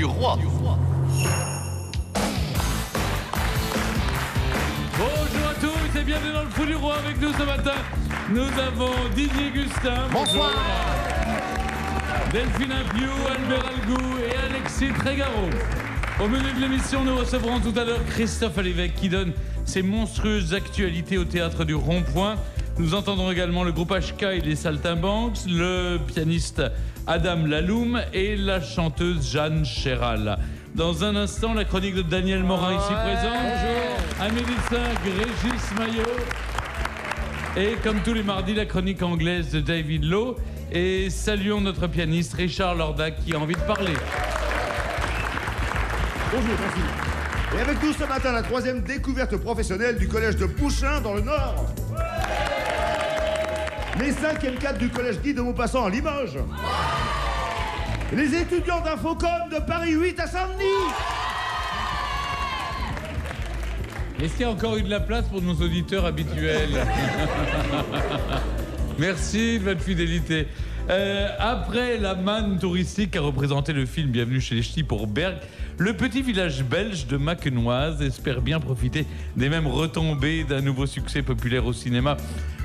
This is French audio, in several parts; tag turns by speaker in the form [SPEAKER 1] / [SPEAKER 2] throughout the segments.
[SPEAKER 1] du roi.
[SPEAKER 2] Bonjour à tous et bienvenue dans le Fou du Roi. Avec nous ce matin, nous avons Didier Gustin.
[SPEAKER 3] Bonsoir.
[SPEAKER 2] Delphine Appiou, Albert Algou et Alexis Trégaro. Au menu de l'émission, nous recevrons tout à l'heure Christophe Alévèque qui donne ses monstrueuses actualités au théâtre du Rond-Point. Nous entendrons également le groupe HK et les Saltimbanques, le pianiste Adam Laloum et la chanteuse Jeanne Chéral. Dans un instant, la chronique de Daniel Morin ici présent. Bonjour. Amélie Cinq, Régis Maillot. Et comme tous les mardis, la chronique anglaise de David Lowe. Et saluons notre pianiste Richard Lordac qui a envie de parler.
[SPEAKER 3] Bonjour, merci. Et avec nous ce matin, la troisième découverte professionnelle du collège de Pouchin dans le Nord. Les 5e cadres du collège Guy de Maupassant à Limoges. Les étudiants d'Infocom de Paris 8 à Saint-Denis.
[SPEAKER 2] Est-ce qu'il y a encore eu de la place pour nos auditeurs habituels? Merci de votre fidélité. Après la manne touristique qu'a représenté le film Bienvenue chez les Ch'tis pour Berck, le petit village belge de Makenoise espère bien profiter des mêmes retombées d'un nouveau succès populaire au cinéma,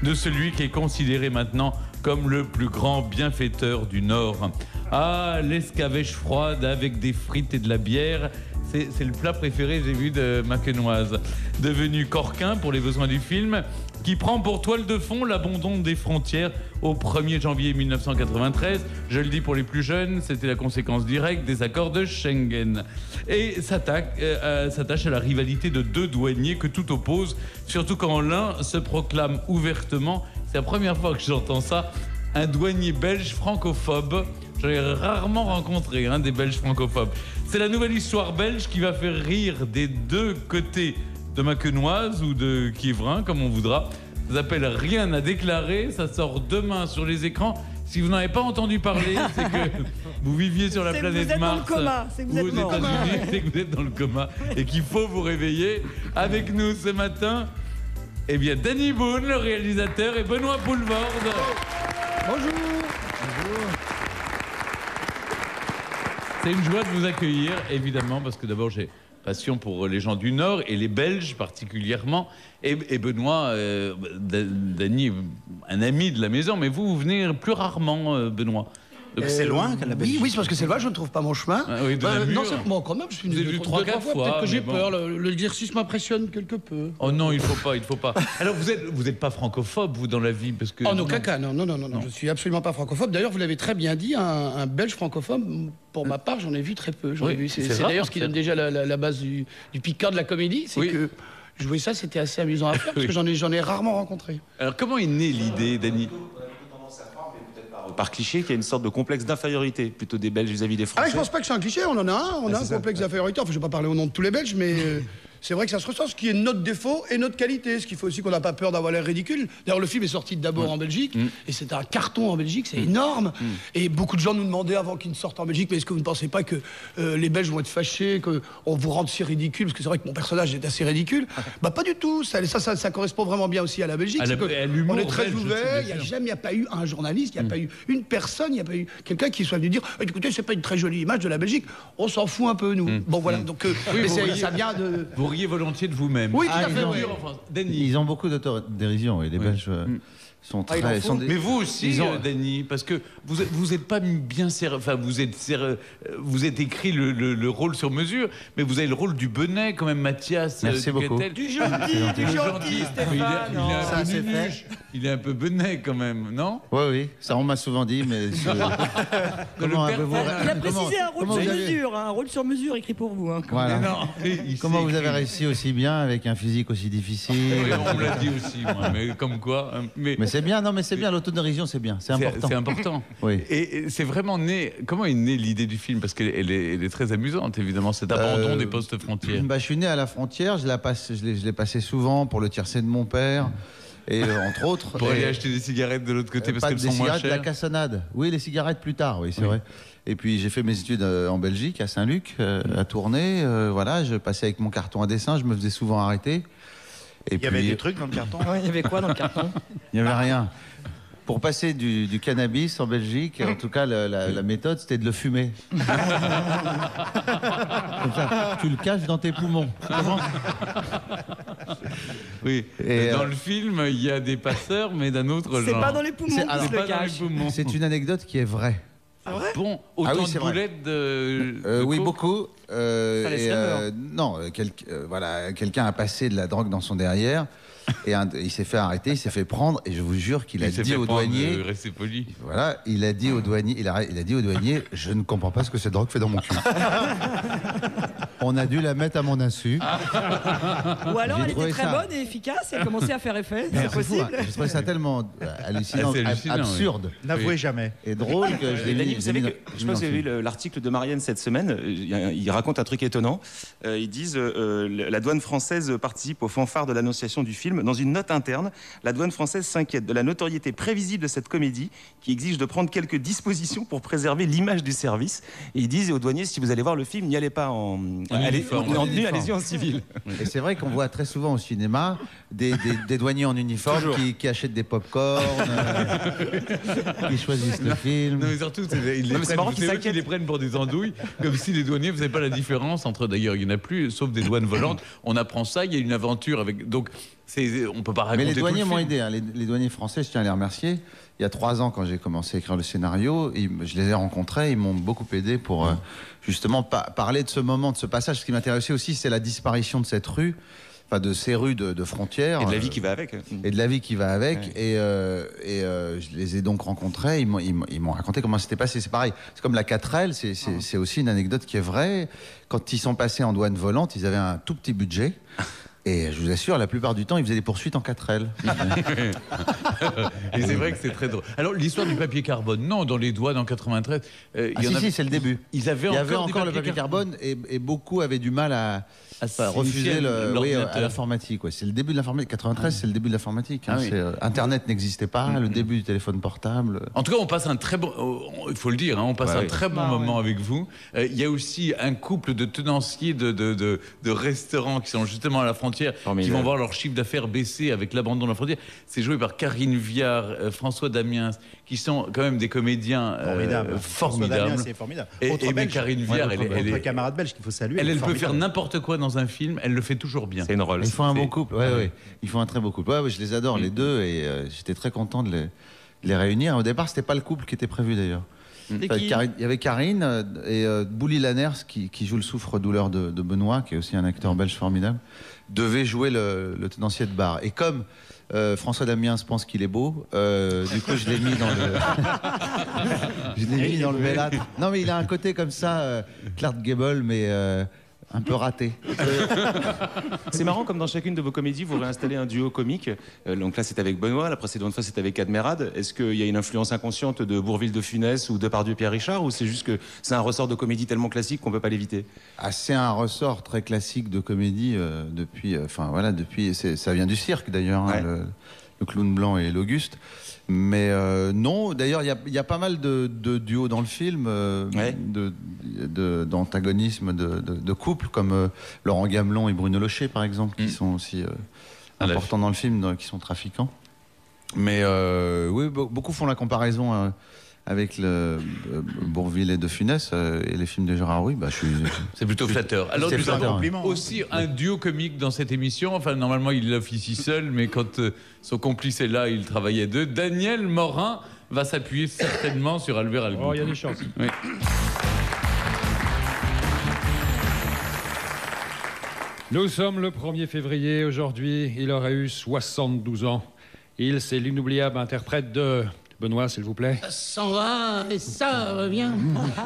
[SPEAKER 2] de celui qui est considéré maintenant comme le plus grand bienfaiteur du Nord. Ah, l'escabèche froide avec des frites et de la bière, c'est le plat préféré, j'ai vu, de Makenoise. Devenu Corquin pour les besoins du film, qui prend pour toile de fond l'abandon des frontières au 1er janvier 1993. Je le dis pour les plus jeunes, c'était la conséquence directe des accords de Schengen. Et s'attache à la rivalité de deux douaniers que tout oppose, surtout quand l'un se proclame ouvertement. C'est la première fois que j'entends ça, un douanier belge francophobe. J'en ai rarement rencontré des Belges francophones. C'est la nouvelle histoire belge qui va faire rire des deux côtés de Makenoise ou de Quievrin, comme on voudra. Ça s'appelle Rien à déclarer. Ça sort demain sur les écrans. Si vous n'en avez pas entendu parler, c'est que vous viviez sur la planète Mars.
[SPEAKER 4] C'est que vous êtes
[SPEAKER 2] ou aux
[SPEAKER 4] mort.
[SPEAKER 2] États-Unis, c'est que vous êtes dans le coma et qu'il faut vous réveiller. Avec nous ce matin, eh bien, Danny Boone, le réalisateur, et Benoît Poulvorde.
[SPEAKER 4] Bonjour.
[SPEAKER 2] C'est une joie de vous accueillir, évidemment, parce que d'abord, j'ai passion pour les gens du Nord et les Belges particulièrement. Et Benoît, Dany, un ami de la maison, mais vous venez plus rarement, Benoît.
[SPEAKER 5] C'est loin, la Belgique.
[SPEAKER 4] Oui, c'est parce que c'est loin, je ne trouve pas mon chemin.
[SPEAKER 2] Ah oui, de Namur.
[SPEAKER 4] Non, c'est bon, quand même, je suis
[SPEAKER 2] Vous avez vu 3-4 fois,
[SPEAKER 4] peut-être que j'ai
[SPEAKER 2] mais bon.
[SPEAKER 4] peur. L'exercice m'impressionne quelque peu.
[SPEAKER 2] Oh non, il faut pas. Alors, vous êtes pas francophobe, vous, dans la vie, parce que...
[SPEAKER 4] Oh non, caca, non, je suis absolument pas francophobe. D'ailleurs, vous l'avez très bien dit, un Belge francophobe, pour ma part, j'en ai vu très peu. C'est d'ailleurs ce qui donne déjà la base du piquant de la comédie, c'est que jouer ça, c'était assez amusant à faire, parce que j'en ai rarement rencontré.
[SPEAKER 2] Alors, comment est née l'idée, Dany?
[SPEAKER 5] Par cliché, qu'il y a une sorte de complexe d'infériorité, plutôt des Belges vis-à-vis des Français.
[SPEAKER 4] Ah, je pense pas que c'est un cliché, on en a un, on a un complexe d'infériorité. Enfin, je vais pas parler au nom de tous les Belges, mais c'est vrai que ça se ressent, ce qui est notre défaut et notre qualité. Ce qu'il faut aussi qu'on n'a pas peur d'avoir l'air ridicule. D'ailleurs, le film est sorti d'abord en Belgique, et c'est un carton en Belgique, c'est énorme. Et beaucoup de gens nous demandaient avant qu'il ne sorte en Belgique, mais est-ce que vous ne pensez pas que les Belges vont être fâchés, qu'on vous rende si ridicule? Parce que c'est vrai que mon personnage est assez ridicule. Bah, pas du tout. Ça correspond vraiment bien aussi à la Belgique. On est très ouvert. Il n'y a pas eu un journaliste, il n'y a pas eu une personne, il n'y a pas eu quelqu'un qui soit venu dire écoutez, c'est pas une très jolie image de la Belgique. On s'en fout un peu, nous. Bon, voilà. Donc, ça vient de.
[SPEAKER 2] Vous riez volontiers de vous-même.
[SPEAKER 4] Oui, tout à fait.
[SPEAKER 2] Dany.
[SPEAKER 6] Ils ont beaucoup d'autodérision et les Belges sont très...
[SPEAKER 2] Mais vous aussi, Dany, parce que vous êtes pas bien serré, enfin vous êtes écrit le rôle sur mesure, mais vous avez le rôle du Benet quand même, Mathias.
[SPEAKER 6] Merci beaucoup.
[SPEAKER 4] Du gentil, Stéphane.
[SPEAKER 2] Il est un peu Benet quand même, non?
[SPEAKER 6] Oui, ça on m'a souvent dit, mais... Comment avez-vous...
[SPEAKER 7] Il a précisé un rôle sur mesure, un rôle sur mesure écrit pour vous.
[SPEAKER 6] Voilà. Comment vous avez
[SPEAKER 2] écrit...
[SPEAKER 6] réussi aussi bien avec un physique aussi difficile?
[SPEAKER 2] Oui, on me l'a dit aussi, moi, mais comme quoi...
[SPEAKER 6] Mais c'est bien, non mais c'est bien, l'autodérision c'est bien, c'est important.
[SPEAKER 2] C'est important.
[SPEAKER 6] Oui.
[SPEAKER 2] Et c'est vraiment né... Comment est née l'idée du film? Parce qu'elle est très amusante, évidemment, cet abandon des postes frontières.
[SPEAKER 6] Je suis né à la frontière, je l'ai passé souvent pour le tiercé de mon père. Et entre autres...
[SPEAKER 2] Pour aller acheter des cigarettes de l'autre côté parce qu'elles sont moins
[SPEAKER 6] chères. Des cigarettes, de la cassonade. Oui, les cigarettes plus tard, oui, c'est vrai. Et puis j'ai fait mes études en Belgique, à Saint-Luc, à Tournai. Voilà, je passais avec mon carton à dessin, je me faisais souvent arrêter. Et
[SPEAKER 5] il y avait des trucs dans le carton.
[SPEAKER 7] Il y avait quoi dans le carton?
[SPEAKER 6] Il n'y avait rien. Pour passer du cannabis en Belgique, en tout cas, la méthode, c'était de le fumer. Comme ça, tu le caches dans tes poumons.
[SPEAKER 2] Oui.
[SPEAKER 6] Et,
[SPEAKER 2] dans le film, il y a des passeurs, mais d'un autre genre.
[SPEAKER 7] C'est pas dans les poumons
[SPEAKER 6] C'est-
[SPEAKER 7] qui
[SPEAKER 6] alors,
[SPEAKER 7] se le
[SPEAKER 2] pas dans les
[SPEAKER 7] cache.
[SPEAKER 2] poumons.
[SPEAKER 6] C'est une anecdote qui est vraie.
[SPEAKER 2] Bon, autant
[SPEAKER 6] Ah oui,
[SPEAKER 2] de
[SPEAKER 6] c'est vrai.
[SPEAKER 2] boulettes de
[SPEAKER 6] Oui,
[SPEAKER 2] coke.
[SPEAKER 6] beaucoup.
[SPEAKER 7] Fallait se la
[SPEAKER 6] Non, voilà, quelqu'un a passé de la drogue dans son derrière et il s'est fait arrêter, il s'est fait prendre et je vous jure qu'il a
[SPEAKER 2] Il s'est
[SPEAKER 6] dit
[SPEAKER 2] fait
[SPEAKER 6] au
[SPEAKER 2] prendre,
[SPEAKER 6] douanier.
[SPEAKER 2] restez poli.
[SPEAKER 6] Voilà, il a dit au douanier, il a dit au douanier, je ne comprends pas ce que cette drogue fait dans mon cul. On a dû la mettre à mon insu.
[SPEAKER 7] Ou alors
[SPEAKER 6] J'ai
[SPEAKER 7] elle
[SPEAKER 6] trouvé
[SPEAKER 7] était très
[SPEAKER 6] ça.
[SPEAKER 7] bonne et efficace et a commencé à faire effet.
[SPEAKER 6] Mais
[SPEAKER 7] C'est
[SPEAKER 6] c'est fou,
[SPEAKER 7] possible.
[SPEAKER 6] hein. J'ai trouvé ça tellement hallucinant,
[SPEAKER 2] C'est hallucinant,
[SPEAKER 6] absurde
[SPEAKER 3] N'avouez jamais.
[SPEAKER 6] et drôle que je l'ai
[SPEAKER 5] Dany,
[SPEAKER 6] mis.
[SPEAKER 5] vous
[SPEAKER 6] je l'ai
[SPEAKER 5] savez
[SPEAKER 6] mis
[SPEAKER 5] que,
[SPEAKER 6] dans-
[SPEAKER 5] je sais pas si vous avez vu l'article de Marianne cette semaine, il raconte un truc étonnant. Ils disent la douane française participe au fanfare de l'annonciation du film. Dans une note interne, la douane française s'inquiète de la notoriété prévisible de cette comédie qui exige de prendre quelques dispositions pour préserver l'image du service. Et ils disent aux douaniers, si vous allez voir le film, n'y allez pas en
[SPEAKER 2] uniforme.
[SPEAKER 5] en tenue, allez-y en civil.
[SPEAKER 6] Et c'est vrai qu'on voit très souvent au cinéma des douaniers en uniforme qui achètent des pop-corn, qui choisissent le film.
[SPEAKER 2] Non, mais surtout, ils
[SPEAKER 5] mais c'est marrant qu'ils s'inquiètent.
[SPEAKER 2] les prennent pour des andouilles, comme si les douaniers ne faisaient pas la différence entre. D'ailleurs, il n'y en a plus, sauf des douanes volantes. On apprend ça, il y a une aventure avec. Donc, on peut pas raconter.
[SPEAKER 6] Mais les douaniers
[SPEAKER 2] tout le
[SPEAKER 6] m'ont
[SPEAKER 2] film.
[SPEAKER 6] aidé. Hein. Les douaniers français, je tiens à les remercier. Il y a 3 ans, quand j'ai commencé à écrire le scénario, je les ai rencontrés. Ils m'ont beaucoup aidé pour justement parler de ce moment, de ce passage. Ce qui m'intéressait aussi, c'est la disparition de cette rue, enfin de ces rues de frontières.
[SPEAKER 5] Et de la vie qui va avec.
[SPEAKER 6] Et de la vie qui va avec.
[SPEAKER 5] Ouais.
[SPEAKER 6] Et je les ai donc rencontrés. Ils m'ont raconté comment c'était passé. C'est pareil. C'est comme la 4L. C'est aussi une anecdote qui est vraie. Quand ils sont passés en douane volante, ils avaient un tout petit budget. Et je vous assure, la plupart du temps, ils faisaient des poursuites en 4L.
[SPEAKER 2] Et c'est vrai que c'est très drôle. Alors, l'histoire du papier carbone, non, dans les douanes en 93.
[SPEAKER 6] Si, c'est le début.
[SPEAKER 2] Ils avaient
[SPEAKER 6] Il y avait
[SPEAKER 2] encore,
[SPEAKER 6] encore le papier carbone et beaucoup avaient du mal à refuser à l'informatique. Ouais. C'est le début de l'informatique. 93, c'est le début de l'informatique. Hein.
[SPEAKER 2] Ah oui.
[SPEAKER 6] Internet n'existait pas, le début du téléphone portable.
[SPEAKER 2] En tout cas, on passe un très bon, il faut le dire, hein, on passe un très bon moment avec vous. Il y a aussi un couple de tenanciers de restaurants qui sont justement à la frontière, qui vont voir leur chiffre d'affaires baisser avec l'abandon de la frontière. C'est joué par Karine Viard, François Damiens, qui sont quand même des comédiens formidables.
[SPEAKER 3] C'est formidable.
[SPEAKER 2] Et
[SPEAKER 3] Autre
[SPEAKER 2] mais
[SPEAKER 3] Belge,
[SPEAKER 2] Karine Viard,
[SPEAKER 3] notre camarade belge qu'il faut saluer.
[SPEAKER 2] elle peut
[SPEAKER 3] formidable.
[SPEAKER 2] faire n'importe quoi dans un film, elle le fait toujours bien.
[SPEAKER 5] C'est une rôle.
[SPEAKER 6] Ils font un bon couple. Ouais. Ils font un très beau couple. Ouais, je les adore les deux et j'étais très content de les réunir. Au départ, c'était pas le couple qui était prévu d'ailleurs.
[SPEAKER 7] C'était
[SPEAKER 6] Enfin,
[SPEAKER 7] qui
[SPEAKER 6] il y avait Karine et Bouli Lanners qui joue le souffre-douleur de Benoît, qui est aussi un acteur belge formidable, devait jouer le tenancier de bar. Et comme François Damiens pense qu'il est beau, du coup je l'ai mis dans le bellâtre. Non mais il a un côté comme ça, Clark Gable, mais un peu raté.
[SPEAKER 5] C'est marrant, comme dans chacune de vos comédies, vous réinstallez un duo comique. Donc là, c'est avec Benoît, la précédente fois, c'était avec Admirad. Est-ce qu'il y a une influence inconsciente de Bourvil de Funès ou de Depardieu Pierre Richard, ou c'est juste que c'est un ressort de comédie tellement classique qu'on peut pas l'éviter?
[SPEAKER 6] C'est un ressort très classique de comédie depuis, ça vient du cirque d'ailleurs, hein, le clown blanc et l'Auguste. Mais non, d'ailleurs, il y a pas mal de duos dans le film, d'antagonismes, de couples, comme Laurent Gamelon et Bruno Locher, par exemple, qui sont aussi importants dans le film, qui sont trafiquants. Mais oui, beaucoup font la comparaison avec Bourvil et De Funès et les films de Gérard Rouy.
[SPEAKER 2] C'est plutôt flatteur. Alors,
[SPEAKER 6] c'est
[SPEAKER 2] nous avons
[SPEAKER 6] flatteur,
[SPEAKER 2] aussi un duo comique dans cette émission. Enfin, normalement, il l'officie seul, mais quand son complice est là, il travaille à deux. Daniel Morin va s'appuyer certainement sur Albert Algon.
[SPEAKER 1] Oh, il y a des chances.
[SPEAKER 2] Oui.
[SPEAKER 1] Nous sommes le 1er février. Aujourd'hui, il aurait eu 72 ans. Il, c'est l'inoubliable interprète de... Benoît, s'il vous plaît.
[SPEAKER 8] Ça s'en va et ça revient.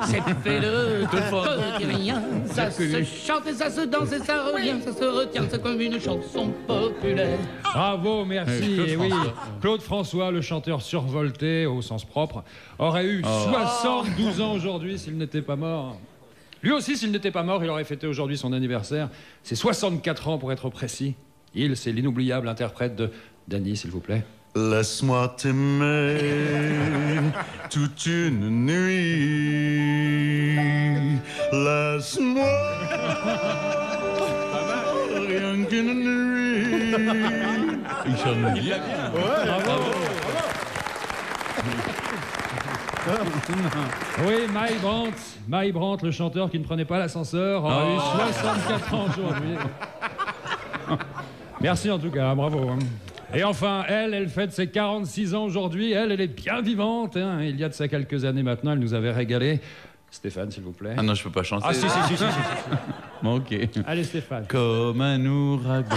[SPEAKER 8] C'est fait le petit rien. Ça se chante et ça se danse et ça revient. Ça se retient, c'est comme une chanson populaire.
[SPEAKER 1] Bravo, merci.
[SPEAKER 2] Claude
[SPEAKER 1] Et oui,
[SPEAKER 2] François.
[SPEAKER 1] Claude François, le chanteur survolté au sens propre, aurait eu 72 ans aujourd'hui s'il n'était pas mort. Lui aussi, s'il n'était pas mort, il aurait fêté aujourd'hui son anniversaire. C'est 64 ans pour être précis. Il, c'est l'inoubliable interprète de Dany, s'il vous plaît.
[SPEAKER 9] Laisse-moi t'aimer toute une nuit. Laisse-moi rien qu'une nuit.
[SPEAKER 2] Il chante bien.
[SPEAKER 1] Bravo. Oui, Mike Brandt, le chanteur qui ne prenait pas l'ascenseur, aura eu 64 ans aujourd'hui. Merci en tout cas, bravo. Et enfin, elle fête ses 46 ans aujourd'hui. Elle est bien vivante. Hein. Il y a de ça quelques années maintenant, elle nous avait régalé. Stéphane, s'il vous plaît.
[SPEAKER 2] Ah non, je peux pas chanter.
[SPEAKER 1] Ah si.
[SPEAKER 2] Bon, ok.
[SPEAKER 1] Allez, Stéphane.
[SPEAKER 2] Comme un ouragan qui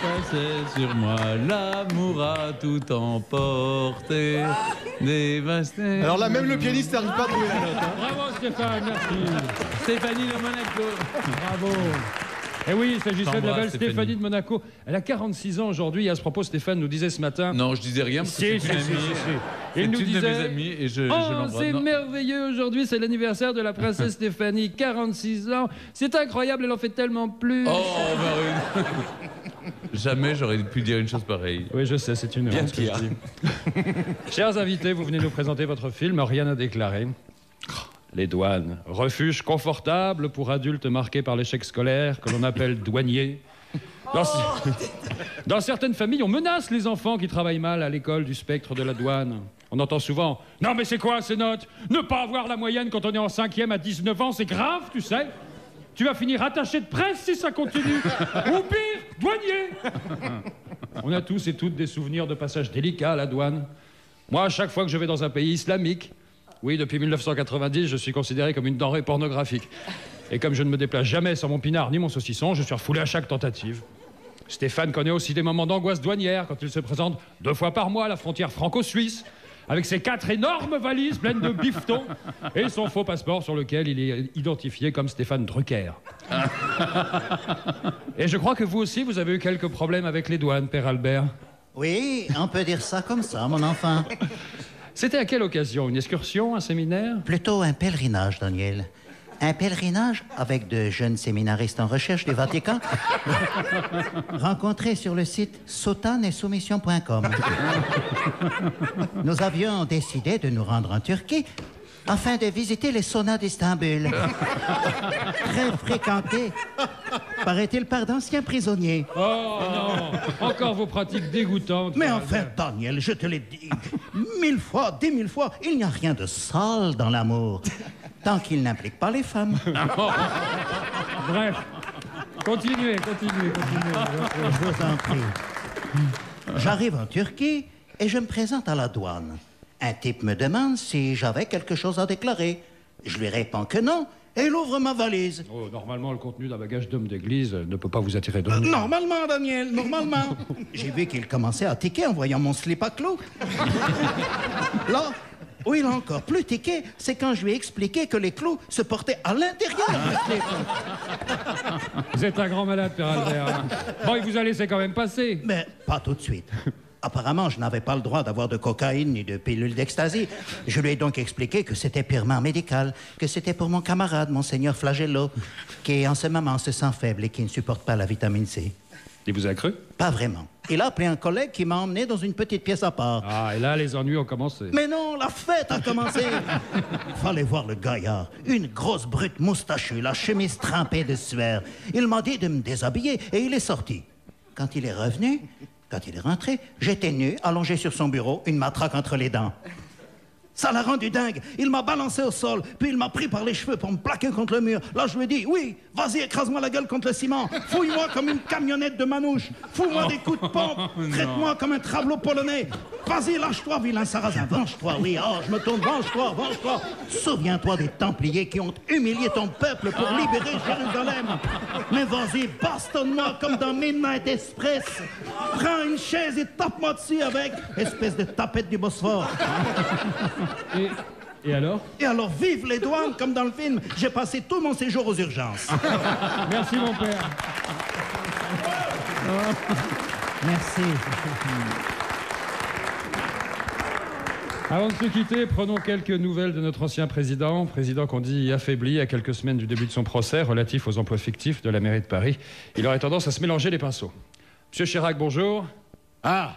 [SPEAKER 2] passait sur moi, l'amour a tout emporté, dévasté.
[SPEAKER 10] Alors là, même le pianiste n'arrive pas à trouver la note. Hein.
[SPEAKER 1] Bravo, Stéphane, merci.
[SPEAKER 2] Stéphanie de Monaco.
[SPEAKER 1] Bravo. Et oui, il s'agissait de la belle Stéphanie de Monaco. Elle a 46 ans aujourd'hui. Et à ce propos, Stéphane nous disait ce matin...
[SPEAKER 2] Non, je disais rien parce que c'est une amie.
[SPEAKER 1] Il nous disait...
[SPEAKER 2] de mes amis et je l'embrasse.
[SPEAKER 1] C'est merveilleux aujourd'hui, c'est l'anniversaire de la princesse Stéphanie, 46 ans. C'est incroyable, elle en fait tellement plus.
[SPEAKER 2] Oh, Marine. Jamais j'aurais pu dire une chose pareille.
[SPEAKER 1] Oui, je sais, c'est une
[SPEAKER 5] Bien
[SPEAKER 1] honte, ce que
[SPEAKER 5] pire.
[SPEAKER 1] je dis. Chers invités, vous venez nous présenter votre film, rien à déclarer. Les douanes, refuge confortable pour adultes marqués par l'échec scolaire, que l'on appelle douaniers. Dans certaines familles, on menace les enfants qui travaillent mal à l'école du spectre de la douane. On entend souvent « Non mais c'est quoi ces notes? Ne pas avoir la moyenne quand on est en 5e à 19 ans, c'est grave, tu sais. Tu vas finir attaché de presse si ça continue. Ou pire, douanier !» On a tous et toutes des souvenirs de passages délicats à la douane. Moi, à chaque fois que je vais dans un pays islamique, oui, depuis 1990, je suis considéré comme une denrée pornographique. Et comme je ne me déplace jamais sans mon pinard ni mon saucisson, je suis refoulé à chaque tentative. Stéphane connaît aussi des moments d'angoisse douanière quand il se présente 2 fois par mois à la frontière franco-suisse, avec ses 4 énormes valises pleines de bifetons et son faux passeport sur lequel il est identifié comme Stéphane Drucker. Et je crois que vous aussi, vous avez eu quelques problèmes avec les douanes, Père Albert.
[SPEAKER 11] Oui, on peut dire ça comme ça, mon enfant.
[SPEAKER 1] C'était à quelle occasion? Une excursion, un séminaire?
[SPEAKER 11] Plutôt un pèlerinage, Daniel. Un pèlerinage avec de jeunes séminaristes en recherche du Vatican, rencontrés sur le site sotanesoumission.com. Nous avions décidé de nous rendre en Turquie afin de visiter les saunas d'Istanbul. Très fréquentés, paraît-il, par d'anciens prisonniers.
[SPEAKER 1] Oh non, encore vos pratiques dégoûtantes.
[SPEAKER 11] Mais enfin, Daniel, je te l'ai dit 1000 fois, 10 000 fois, il n'y a rien de sale dans l'amour, tant qu'il n'implique pas les femmes.
[SPEAKER 1] Bref, continuez.
[SPEAKER 11] Je vous en prie. J'arrive en Turquie et je me présente à la douane. Un type me demande si j'avais quelque chose à déclarer. Je lui réponds que non, et il ouvre ma valise.
[SPEAKER 1] Oh, normalement, le contenu d'un bagage d'homme d'église ne peut pas vous attirer de
[SPEAKER 11] Normalement, Daniel, normalement. J'ai vu qu'il commençait à tiquer en voyant mon slip à clous. Là, où il a encore plus tiqué, c'est quand je lui ai expliqué que les clous se portaient à l'intérieur du slip.
[SPEAKER 1] Vous êtes un grand malade, Père Albert. Bon, il vous a laissé quand même passer.
[SPEAKER 11] Mais pas tout de suite. Apparemment, je n'avais pas le droit d'avoir de cocaïne ni de pilules d'ecstasy. Je lui ai donc expliqué que c'était purement médical, que c'était pour mon camarade, Monseigneur Flagello, qui en ce moment se sent faible et qui ne supporte pas la vitamine C.
[SPEAKER 1] Il vous a cru?
[SPEAKER 11] Pas vraiment. Il a appelé un collègue qui m'a emmené dans une petite pièce à part.
[SPEAKER 1] Ah, et là, les ennuis ont commencé.
[SPEAKER 11] Mais non, la fête a commencé. Fallait voir le gaillard. Une grosse brute moustachue, la chemise trempée de sueur. Il m'a dit de me déshabiller et il est sorti. Quand il est revenu... Quand il est rentré, j'étais nu, allongé sur son bureau, une matraque entre les dents. Ça l'a rendu dingue. Il m'a balancé au sol, puis il m'a pris par les cheveux pour me plaquer contre le mur. Là, je lui ai dit, oui, vas-y, écrase-moi la gueule contre le ciment. Fouille-moi comme une camionnette de manouche. Fous-moi des coups de pompe. Traite-moi comme un travelot polonais. Vas-y, lâche-toi, vilain sarrasin. Venge-toi, oui. Oh, je me tourne, venge-toi. Souviens-toi des Templiers qui ont humilié ton peuple pour libérer Jérusalem. Mais vas-y, bastonne-moi comme dans Midnight Express. Prends une chaise et tape-moi dessus avec, espèce de tapette du Bosphore.
[SPEAKER 1] Et alors?
[SPEAKER 11] Et alors, vive les douanes, comme dans le film. J'ai passé tout mon séjour aux urgences.
[SPEAKER 1] Merci, mon père.
[SPEAKER 11] Merci.
[SPEAKER 1] Avant de se quitter, prenons quelques nouvelles de notre ancien président qu'on dit affaibli à quelques semaines du début de son procès relatif aux emplois fictifs de la mairie de Paris. Il aurait tendance à se mélanger les pinceaux. Monsieur Chirac, bonjour.
[SPEAKER 10] Ah,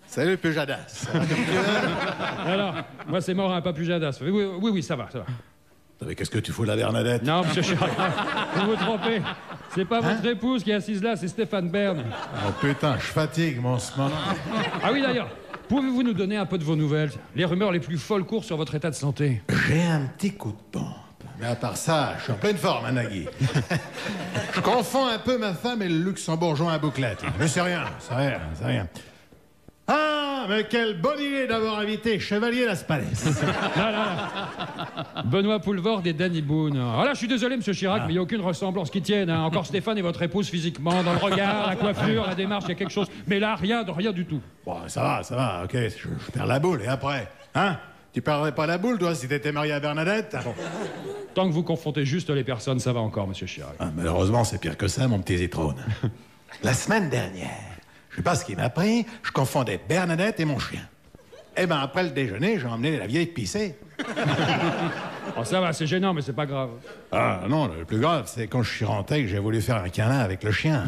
[SPEAKER 10] salut Pujadas.
[SPEAKER 1] Alors, moi c'est Morin, pas Pujadas. Oui, ça va.
[SPEAKER 10] Mais qu'est-ce que tu fous là, Bernadette?
[SPEAKER 1] Non, monsieur Chirac, vous vous trompez. C'est pas votre épouse qui est assise là, c'est Stéphane Bern.
[SPEAKER 10] Oh putain, je fatigue, mon ce moment.
[SPEAKER 1] Ah oui, d'ailleurs, Pouvez-vous nous donner un peu de vos nouvelles? Les rumeurs les plus folles courent sur votre état de santé.
[SPEAKER 10] J'ai un petit coup de pompe. Mais à part ça, je suis en pleine forme, hein, Nagui. Je confonds un peu ma femme et le luxembourgeois à bouclette. Mais c'est rien, c'est rien, c'est rien. Ah, mais quelle bonne idée d'avoir invité Chevalier Las Palais.
[SPEAKER 1] Benoît Poulvord et Danny Boone. Ah là, je suis désolé, monsieur Chirac, mais il n'y a aucune ressemblance qui tienne. Hein. Encore Stéphane et votre épouse physiquement, dans le regard, la coiffure, la démarche, il y a quelque chose. Mais là, rien du tout.
[SPEAKER 10] Bon, ça va, ok, je perds la boule, et après? Hein? Tu perdrais pas la boule, toi, si t'étais marié à Bernadette?
[SPEAKER 1] Tant que vous confrontez juste les personnes, ça va encore, monsieur Chirac.
[SPEAKER 10] Ah, malheureusement, c'est pire que ça, mon petit Zitrone. La semaine dernière, je sais pas ce qui m'a pris, je confondais Bernadette et mon chien. Eh ben, après le déjeuner, j'ai emmené la vieille pisser.
[SPEAKER 1] Oh, ça va, c'est gênant, mais c'est pas grave.
[SPEAKER 10] Ah non, le plus grave, c'est quand je suis rentré que j'ai voulu faire un câlin avec le chien.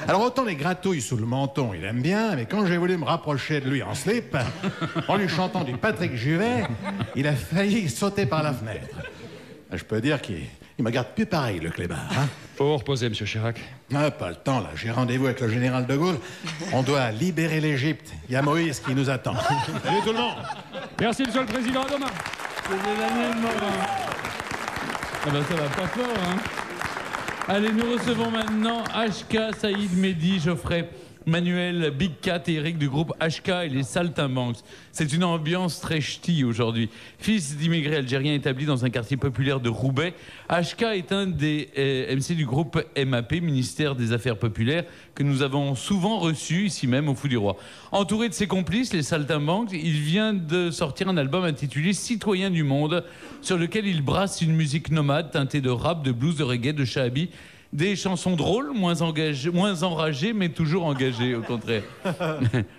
[SPEAKER 10] Alors autant les gratouilles sous le menton, il aime bien, mais quand j'ai voulu me rapprocher de lui en slip, en lui chantant du Patrick Juvet, il a failli sauter par la fenêtre. Je peux dire qu'il me garde plus pareil, le clébard. Hein?
[SPEAKER 1] Faut reposer, monsieur Chirac.
[SPEAKER 10] Ah, pas le temps, là. J'ai rendez-vous avec le général de Gaulle. On doit libérer l'Égypte. Il y a Moïse qui nous attend. Salut tout le monde.
[SPEAKER 1] Merci, monsieur le président. À demain.
[SPEAKER 2] C'est Daniel Morin. Ah ben ça va pas fort, hein. Allez, nous recevons maintenant HK, Saïd, Mehdi, Geoffrey, Manuel, Big Cat et Eric du groupe HK et les Saltimbanques. C'est une ambiance très ch'ti aujourd'hui. Fils d'immigrés algériens établis dans un quartier populaire de Roubaix, HK est un des MC du groupe MAP, ministère des Affaires Populaires, que nous avons souvent reçu ici même au Fou du Roi. Entouré de ses complices, les Saltimbanques, il vient de sortir un album intitulé Citoyens du Monde, sur lequel il brasse une musique nomade teintée de rap, de blues, de reggae, de shahabi. Des chansons drôles, moins enragées, mais toujours engagées, au contraire.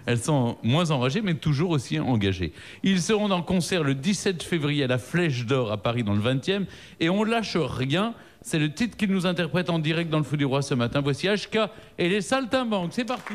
[SPEAKER 2] Elles sont moins enragées, mais toujours aussi engagées. Ils seront en concert le 17 février à la Flèche d'Or à Paris, dans le 20e. Et on lâche rien. C'est le titre qu'ils nous interprètent en direct dans le Fou du Roi ce matin. Voici HK et les Saltimbanques. C'est parti.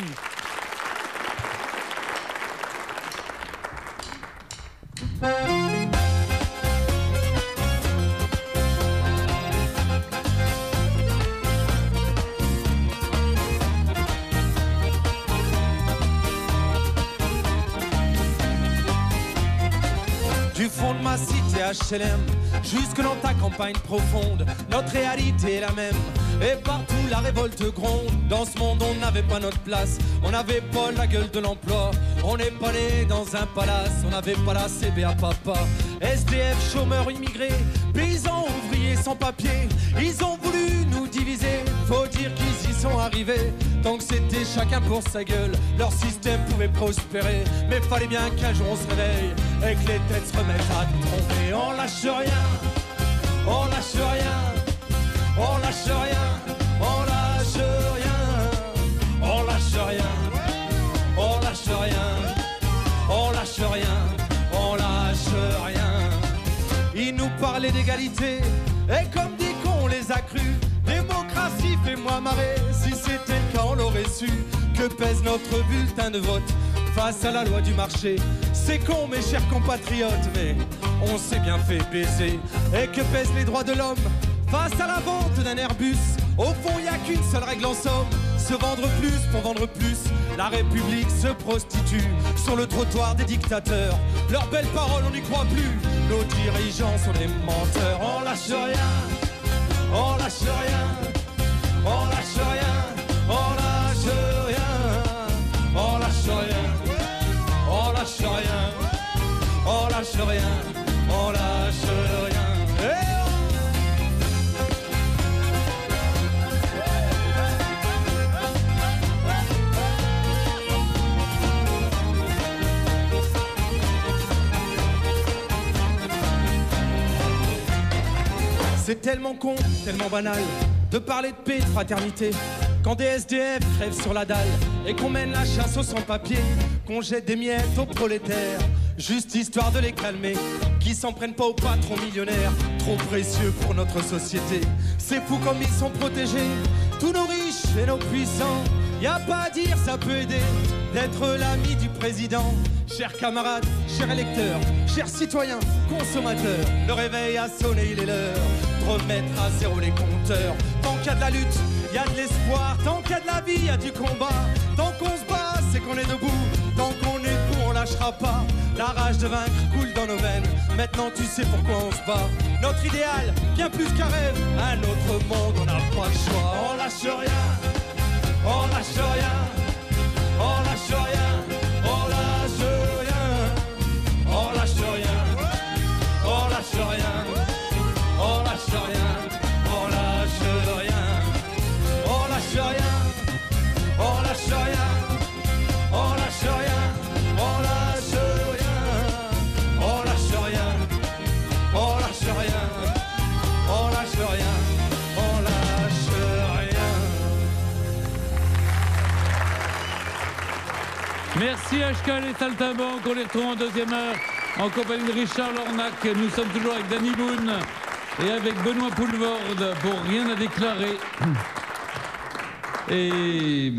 [SPEAKER 12] Du fond de ma cité HLM, jusque dans ta campagne profonde, notre réalité est la même. Et partout la révolte gronde. Dans ce monde on n'avait pas notre place, on n'avait pas la gueule de l'emploi. On n'est pas né dans un palace, on n'avait pas la CBA papa. SDF, chômeurs, immigrés, paysans, ouvriers sans papier. Ils ont voulu nous diviser, faut dire qu'ils y sont arrivés. Tant que c'était chacun pour sa gueule, leur système pouvait prospérer. Mais fallait bien qu'un jour on se réveille et que les têtes se remettent à tromper. On lâche rien, on lâche rien, on lâche rien, on lâche rien, on lâche rien, on lâche rien, on lâche rien, on lâche rien. Ils nous parlaient d'égalité et comme dit qu'on les a crus. Démocratie, fais-moi marrer, si c'était le cas on l'aurait su. Que pèse notre bulletin de vote face à la loi du marché? C'est con mes chers compatriotes, mais on s'est bien fait baiser. Et que pèsent les droits de l'homme face à la vente d'un Airbus? Au fond y a qu'une seule règle en somme, se vendre plus pour vendre plus. La République se prostitue sur le trottoir des dictateurs. Leurs belles paroles on n'y croit plus, nos dirigeants sont des menteurs. On lâche rien, on lâche rien, on lâche rien, on lâche rien, on lâche rien, on lâche rien, on lâche rien, on lâche rien. C'est tellement con, tellement banal de parler de paix, de fraternité, quand des SDF crèvent sur la dalle et qu'on mène la chasse aux sans-papiers, qu'on jette des miettes aux prolétaires, juste histoire de les calmer, qui s'en prennent pas aux patrons millionnaires, trop précieux pour notre société. C'est fou comme ils sont protégés, tous nos riches et nos puissants. Y a pas à dire, ça peut aider d'être l'ami du président. Chers camarades, chers électeurs, chers citoyens, consommateurs, le réveil a sonné, il est l'heure de remettre à zéro les compteurs. Tant qu'il y a de la lutte, il y a de l'espoir. Tant qu'il y a de la vie, il y a du combat. Tant qu'on se bat, c'est qu'on est debout. Tant qu'on est pour, on lâche lâchera pas. La rage de vaincre coule dans nos veines. Maintenant tu sais pourquoi on se bat. Notre idéal, bien plus qu'un rêve. Un autre monde, on n'a pas le choix. On lâche rien, on lâche rien, on lâche rien, on lâche rien, on lâche rien, on lâche rien, on lâche rien, on lâche rien, on lâche rien, on lâche rien, on lâche rien, on lâche rien, on lâche rien, on lâche rien, on lâche rien, on lâche rien.
[SPEAKER 2] Merci Ashkal et Saltimbanque. On les retrouve en deuxième heure en compagnie de Richard Lornac. Nous sommes toujours avec Danny Boone et avec Benoît Poulvorde pour Rien à déclarer. Et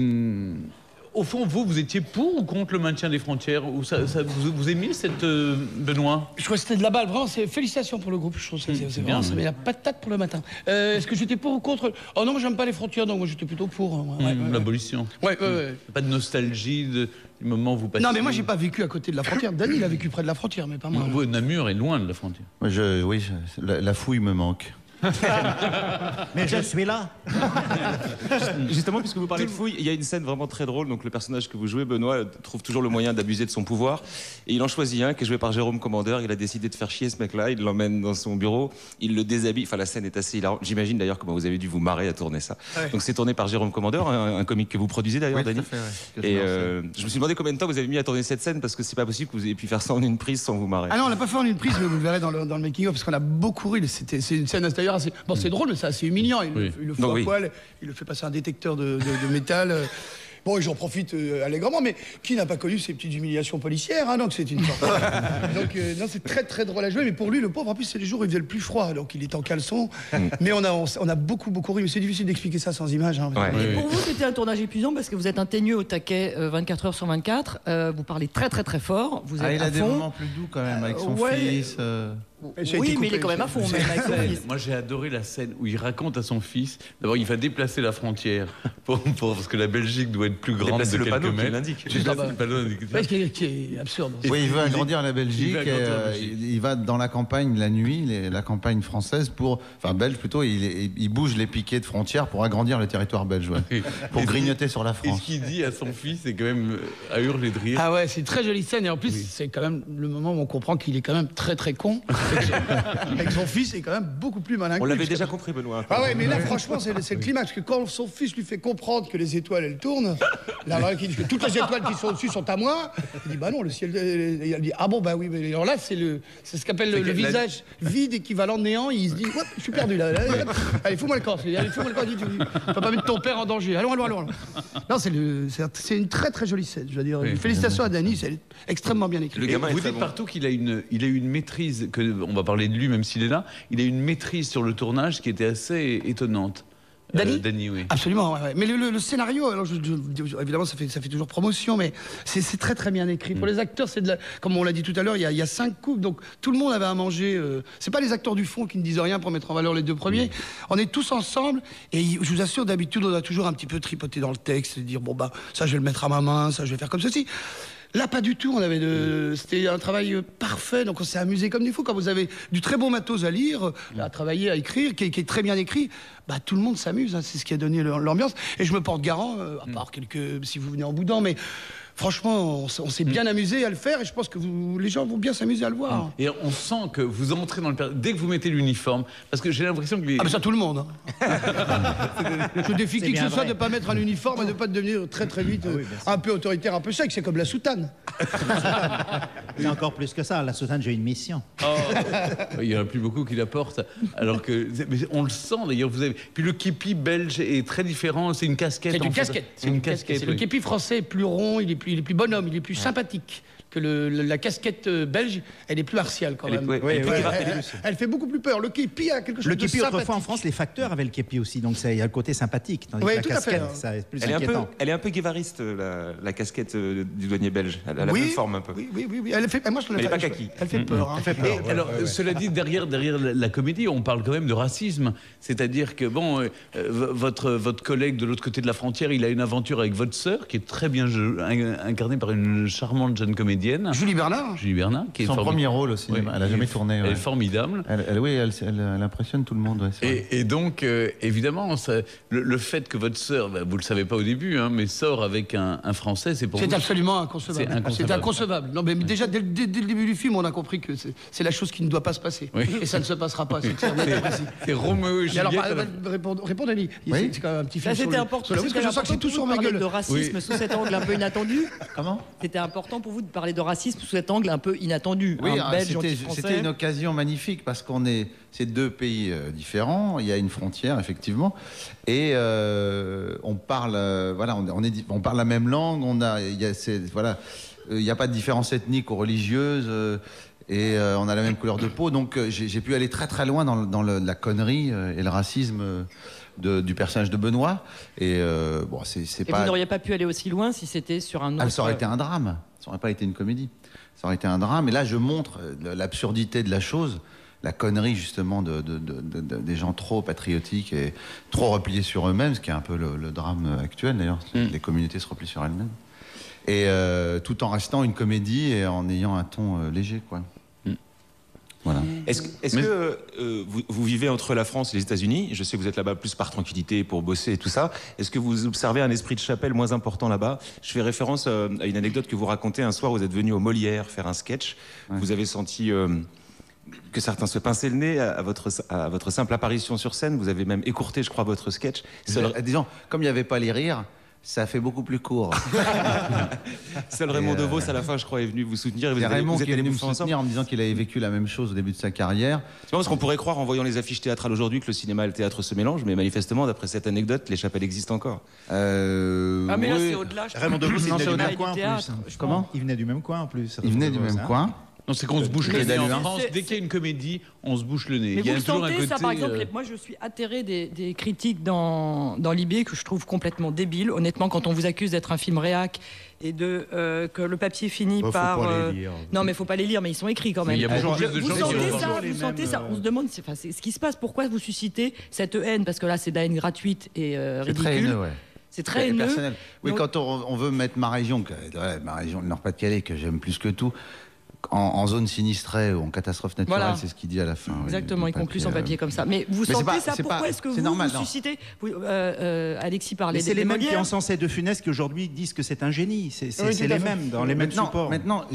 [SPEAKER 2] au fond, vous étiez pour ou contre le maintien des frontières ou vous aimiez cette Benoît?
[SPEAKER 4] Je crois que c'était de la balle. Vraiment, félicitations pour le groupe. Je trouve que c'est
[SPEAKER 2] bien,
[SPEAKER 4] vraiment, ça met la patate pour le matin. Est-ce que j'étais pour ou contre? Oh non, moi j'aime pas les frontières, donc moi j'étais plutôt pour.
[SPEAKER 2] L'abolition.
[SPEAKER 4] Ouais.
[SPEAKER 2] Pas de nostalgie du moment où vous passez.
[SPEAKER 4] Non, mais moi j'ai pas vécu à côté de la frontière. Danny, il a vécu près de la frontière, mais pas moi.
[SPEAKER 2] Namur est loin de la frontière.
[SPEAKER 6] Moi, la fouille me manque.
[SPEAKER 11] Mais je suis là.
[SPEAKER 5] Justement, puisque vous parlez de fouille, il y a une scène vraiment très drôle. Donc, le personnage que vous jouez, Benoît, trouve toujours le moyen d'abuser de son pouvoir. Et il en choisit un qui est joué par Jérôme Commandeur. Il a décidé de faire chier ce mec-là. Il l'emmène dans son bureau. Il le déshabille. Enfin, la scène est assez hilarante. J'imagine d'ailleurs comment vous avez dû vous marrer à tourner ça. Ouais. Donc, c'est tourné par Jérôme Commandeur, un comique que vous produisez d'ailleurs, Danny. Et je me suis demandé combien de temps vous avez mis à tourner cette scène parce que c'est pas possible que vous ayez pu faire ça en une prise sans vous marrer.
[SPEAKER 4] Ah non, on l'a pas fait en une prise, mais vous le verrez dans le making-of parce qu'on a beaucoup ri. C'est une scène d'ailleurs assez. Bon, c'est drôle, mais c'est assez humiliant. Il le fait à poil, il le fait passer un détecteur de métal. Bon, et j'en profite allègrement, mais qui n'a pas connu ces petites humiliations policières, hein, donc c'est une sorte. Donc, non, c'est très très drôle à jouer, mais pour lui, le pauvre, en plus, c'est les jours où il faisait le plus froid, donc il est en caleçon. Mais on a beaucoup ri, mais c'est difficile d'expliquer ça sans images. Hein,
[SPEAKER 7] et pour vous, c'était un tournage épuisant parce que vous êtes un teigneux au taquet 24 heures sur 24, vous parlez très très très fort, vous êtes
[SPEAKER 6] il a des moments plus doux quand même avec son fils.
[SPEAKER 7] Oui, mais il est quand même à fond.
[SPEAKER 2] Moi, j'ai adoré la scène où il raconte à son fils. D'abord, il va déplacer la frontière parce que la Belgique doit être plus grande de quelques mètres.
[SPEAKER 4] Qui est absurde.
[SPEAKER 6] Oui, il veut agrandir la Belgique. Il va dans la campagne la nuit, la campagne française belge plutôt. Il bouge les piquets de frontières pour agrandir le territoire belge, pour grignoter sur la France.
[SPEAKER 2] Et ce qu'il dit à son fils, c'est quand même à hurler de rire.
[SPEAKER 4] Ah ouais, c'est une très jolie scène et en plus, c'est quand même le moment où on comprend qu'il est quand même très très con. Avec son fils, est quand même beaucoup plus malin que lui.
[SPEAKER 5] On l'avait déjà compris, Benoît.
[SPEAKER 4] Ah ouais, mais là, franchement, c'est le climax. Que quand son fils lui fait comprendre que les étoiles, elles tournent, là, il dit que toutes les étoiles qui sont au-dessus sont à moi. Il dit, bah non, le ciel. Il dit, ah bon, bah oui, mais alors là, c'est ce qu'appelle le visage vide équivalent de néant. Il se dit, ouais, je suis perdu là. Allez, fous-moi le corps. Allez, fous-moi le corps. Tu vas pas mettre ton père en danger. Allons. Non, c'est une très très jolie scène. Je veux dire, félicitations à Danny, c'est extrêmement bien écrit.
[SPEAKER 2] Vous dites partout qu'il a une maîtrise on va parler de lui même s'il est là, il a une maîtrise sur le tournage qui était assez étonnante.
[SPEAKER 4] Danny,
[SPEAKER 2] oui.
[SPEAKER 4] Absolument, ouais. Mais le scénario, alors évidemment ça fait toujours promotion, mais c'est très très bien écrit. Pour les acteurs, comme on l'a dit tout à l'heure, il y a 5 couples, donc tout le monde avait à manger. C'est pas les acteurs du fond qui ne disent rien pour mettre en valeur les deux premiers. On est tous ensemble, et je vous assure, d'habitude on a toujours un petit peu tripoté dans le texte, et dire bon bah ça je vais le mettre à ma main, ça je vais faire comme ceci. Là, pas du tout. C'était un travail parfait, donc on s'est amusé comme des fous. Quand vous avez du très bon matos à lire, à travailler, à écrire, qui est très bien écrit, bah tout le monde s'amuse. Hein, c'est ce qui a donné l'ambiance. Et je me porte garant, à part si vous venez en boudin, mais franchement, on s'est bien amusé à le faire, et je pense que les gens vont bien s'amuser à le voir.
[SPEAKER 2] Et on sent que vous entrez dans le dès que vous mettez l'uniforme, parce que j'ai l'impression que
[SPEAKER 4] Ah mais ça tout le monde. Hein. Je défie qui que ce soit de ne pas mettre un uniforme et de ne pas devenir très très vite un peu autoritaire, un peu sec. C'est comme la soutane.
[SPEAKER 11] C'est encore plus que ça. La soutane, j'ai une mission.
[SPEAKER 2] Il n'y en a plus beaucoup qui la portent. Alors que, mais on le sent d'ailleurs. Puis le képi belge est très différent. C'est une casquette.
[SPEAKER 4] C'est une casquette. Le képi français est plus rond, il est plus bonhomme, il est plus sympathique. Que la casquette belge, elle est plus martiale quand même. Elle fait beaucoup plus peur. Le képi a quelque chose de sympathique.
[SPEAKER 11] Le képi, autrefois en France, les facteurs avaient le képi aussi, donc il y a le côté sympathique. Tandis que la casquette, ça est plus inquiétant.
[SPEAKER 5] Elle est un peu guévariste, la casquette du douanier belge. Elle a la même forme un peu.
[SPEAKER 4] Oui. Elle n'est
[SPEAKER 5] pas kaki.
[SPEAKER 4] Elle fait peur.
[SPEAKER 2] Elle fait peur. Alors, cela dit, derrière la comédie, on parle quand même de racisme. C'est-à-dire que, votre collègue de l'autre côté de la frontière, il a une aventure avec votre sœur, qui est très bien incarnée par une charmante jeune comédienne. comédienne.
[SPEAKER 4] Julie Bernard.
[SPEAKER 2] Julie Bernard, qui est
[SPEAKER 6] son premier rôle au cinéma. Elle n'a jamais tourné.
[SPEAKER 2] Elle est formidable.
[SPEAKER 6] Elle impressionne tout le monde. Ouais,
[SPEAKER 2] et donc, évidemment, le fait que votre sœur, vous ne le savez pas au début, hein, mais sort avec un Français, c'est pour vous...
[SPEAKER 4] C'est absolument inconcevable. C'est inconcevable. Non, mais déjà, dès le début du film, on a compris que c'est la chose qui ne doit pas se passer. Oui. Et ça ne se passera pas.
[SPEAKER 2] C'est Roméo et Juliette.
[SPEAKER 4] Alors, répondez-lui.
[SPEAKER 7] Oui.
[SPEAKER 4] C'est quand même un petit film
[SPEAKER 7] c'était important.
[SPEAKER 4] parce que je sens que c'est tout sur ma gueule.
[SPEAKER 7] De racisme sous cet angle un peu inattendu.
[SPEAKER 6] Comment?
[SPEAKER 7] C'était important pour vous de parler de racisme sous cet angle un peu inattendu.
[SPEAKER 6] Oui,
[SPEAKER 7] c'était
[SPEAKER 6] une occasion magnifique parce qu'on est... C'est deux pays différents, il y a une frontière, effectivement, et on parle, on parle la même langue, il n'y a pas de différence ethnique ou religieuse, et on a la même couleur de peau, donc j'ai pu aller très très loin dans la connerie et le racisme du personnage de Benoît, et bon, c'est pas...
[SPEAKER 7] vous n'auriez pas pu aller aussi loin si c'était sur un autre...
[SPEAKER 6] ça aurait été un drame, ça n'aurait pas été une comédie, ça aurait été un drame, et là je montre l'absurdité de la chose, la connerie justement des gens trop patriotiques et trop repliés sur eux-mêmes, ce qui est un peu le drame actuel d'ailleurs, les communautés se replient sur elles-mêmes, et tout en restant une comédie et en ayant un ton léger, quoi. Voilà.
[SPEAKER 5] Est-ce que vous vivez entre la France et les États-Unis? Je sais que vous êtes là-bas plus par tranquillité, pour bosser et tout ça. Est-ce que vous observez un esprit de chapelle moins important là-bas? Je fais référence à une anecdote que vous racontez un soir. Vous êtes venu au Molière faire un sketch. Ouais. Vous avez senti que certains se pinçaient le nez à votre simple apparition sur scène. Vous avez même écourté, je crois, votre sketch.
[SPEAKER 6] Disons, comme il n'y avait pas les rires, ça fait beaucoup plus court.
[SPEAKER 5] Seul Raymond DeVos, à la fin, je crois, est venu vous soutenir.
[SPEAKER 6] C'est Raymond qui est venu me soutenir en me disant qu'il avait vécu la même chose au début de sa carrière.
[SPEAKER 5] C'est pas parce qu'on pourrait croire, en voyant les affiches théâtrales aujourd'hui, que le cinéma et le théâtre se mélangent, mais manifestement, d'après cette anecdote, les chapelles existent encore.
[SPEAKER 7] Ah, mais là, c'est au-delà.
[SPEAKER 13] Raymond DeVos, il venait du même coin, en plus.
[SPEAKER 6] Comment ?
[SPEAKER 13] Il venait du même coin, en plus.
[SPEAKER 6] Il venait du même coin.
[SPEAKER 2] Non, c'est qu'on se bouche le nez en France. Dès qu'il y a une comédie, on se bouche le nez.
[SPEAKER 7] Mais
[SPEAKER 2] il y a
[SPEAKER 7] vous
[SPEAKER 2] toujours
[SPEAKER 7] sentez
[SPEAKER 2] un côté,
[SPEAKER 7] ça, par exemple, moi je suis atterrée des critiques dans Libé que je trouve complètement débiles. Honnêtement, quand on vous accuse d'être un film réac et que le papier finit par...
[SPEAKER 13] Faut pas les lire.
[SPEAKER 7] Non, mais il ne faut pas les lire, mais ils sont écrits quand même.
[SPEAKER 2] Mais il y a beaucoup plus de
[SPEAKER 7] vous
[SPEAKER 2] gens
[SPEAKER 7] sentez ça, on se demande ce qui se passe, pourquoi vous suscitez cette haine, parce que là c'est de la haine gratuite et ridicule.
[SPEAKER 6] C'est très haineux, ouais.
[SPEAKER 7] C'est très haineux.
[SPEAKER 6] Personnel. Oui, quand on veut mettre ma région, le Nord-Pas-de-Calais, que j'aime plus que tout, en zone sinistrée ou en catastrophe naturelle, voilà. C'est ce qu'il dit à la fin.
[SPEAKER 7] Exactement, il conclut son papier comme ça. Mais vous sentez ça? Pourquoi est-ce que vous suscitez Alexis parlait
[SPEAKER 13] c'est les mêmes qui encensaient De Funès qui aujourd'hui disent que c'est un génie. C'est les mêmes, dans les mêmes supports.
[SPEAKER 6] Maintenant,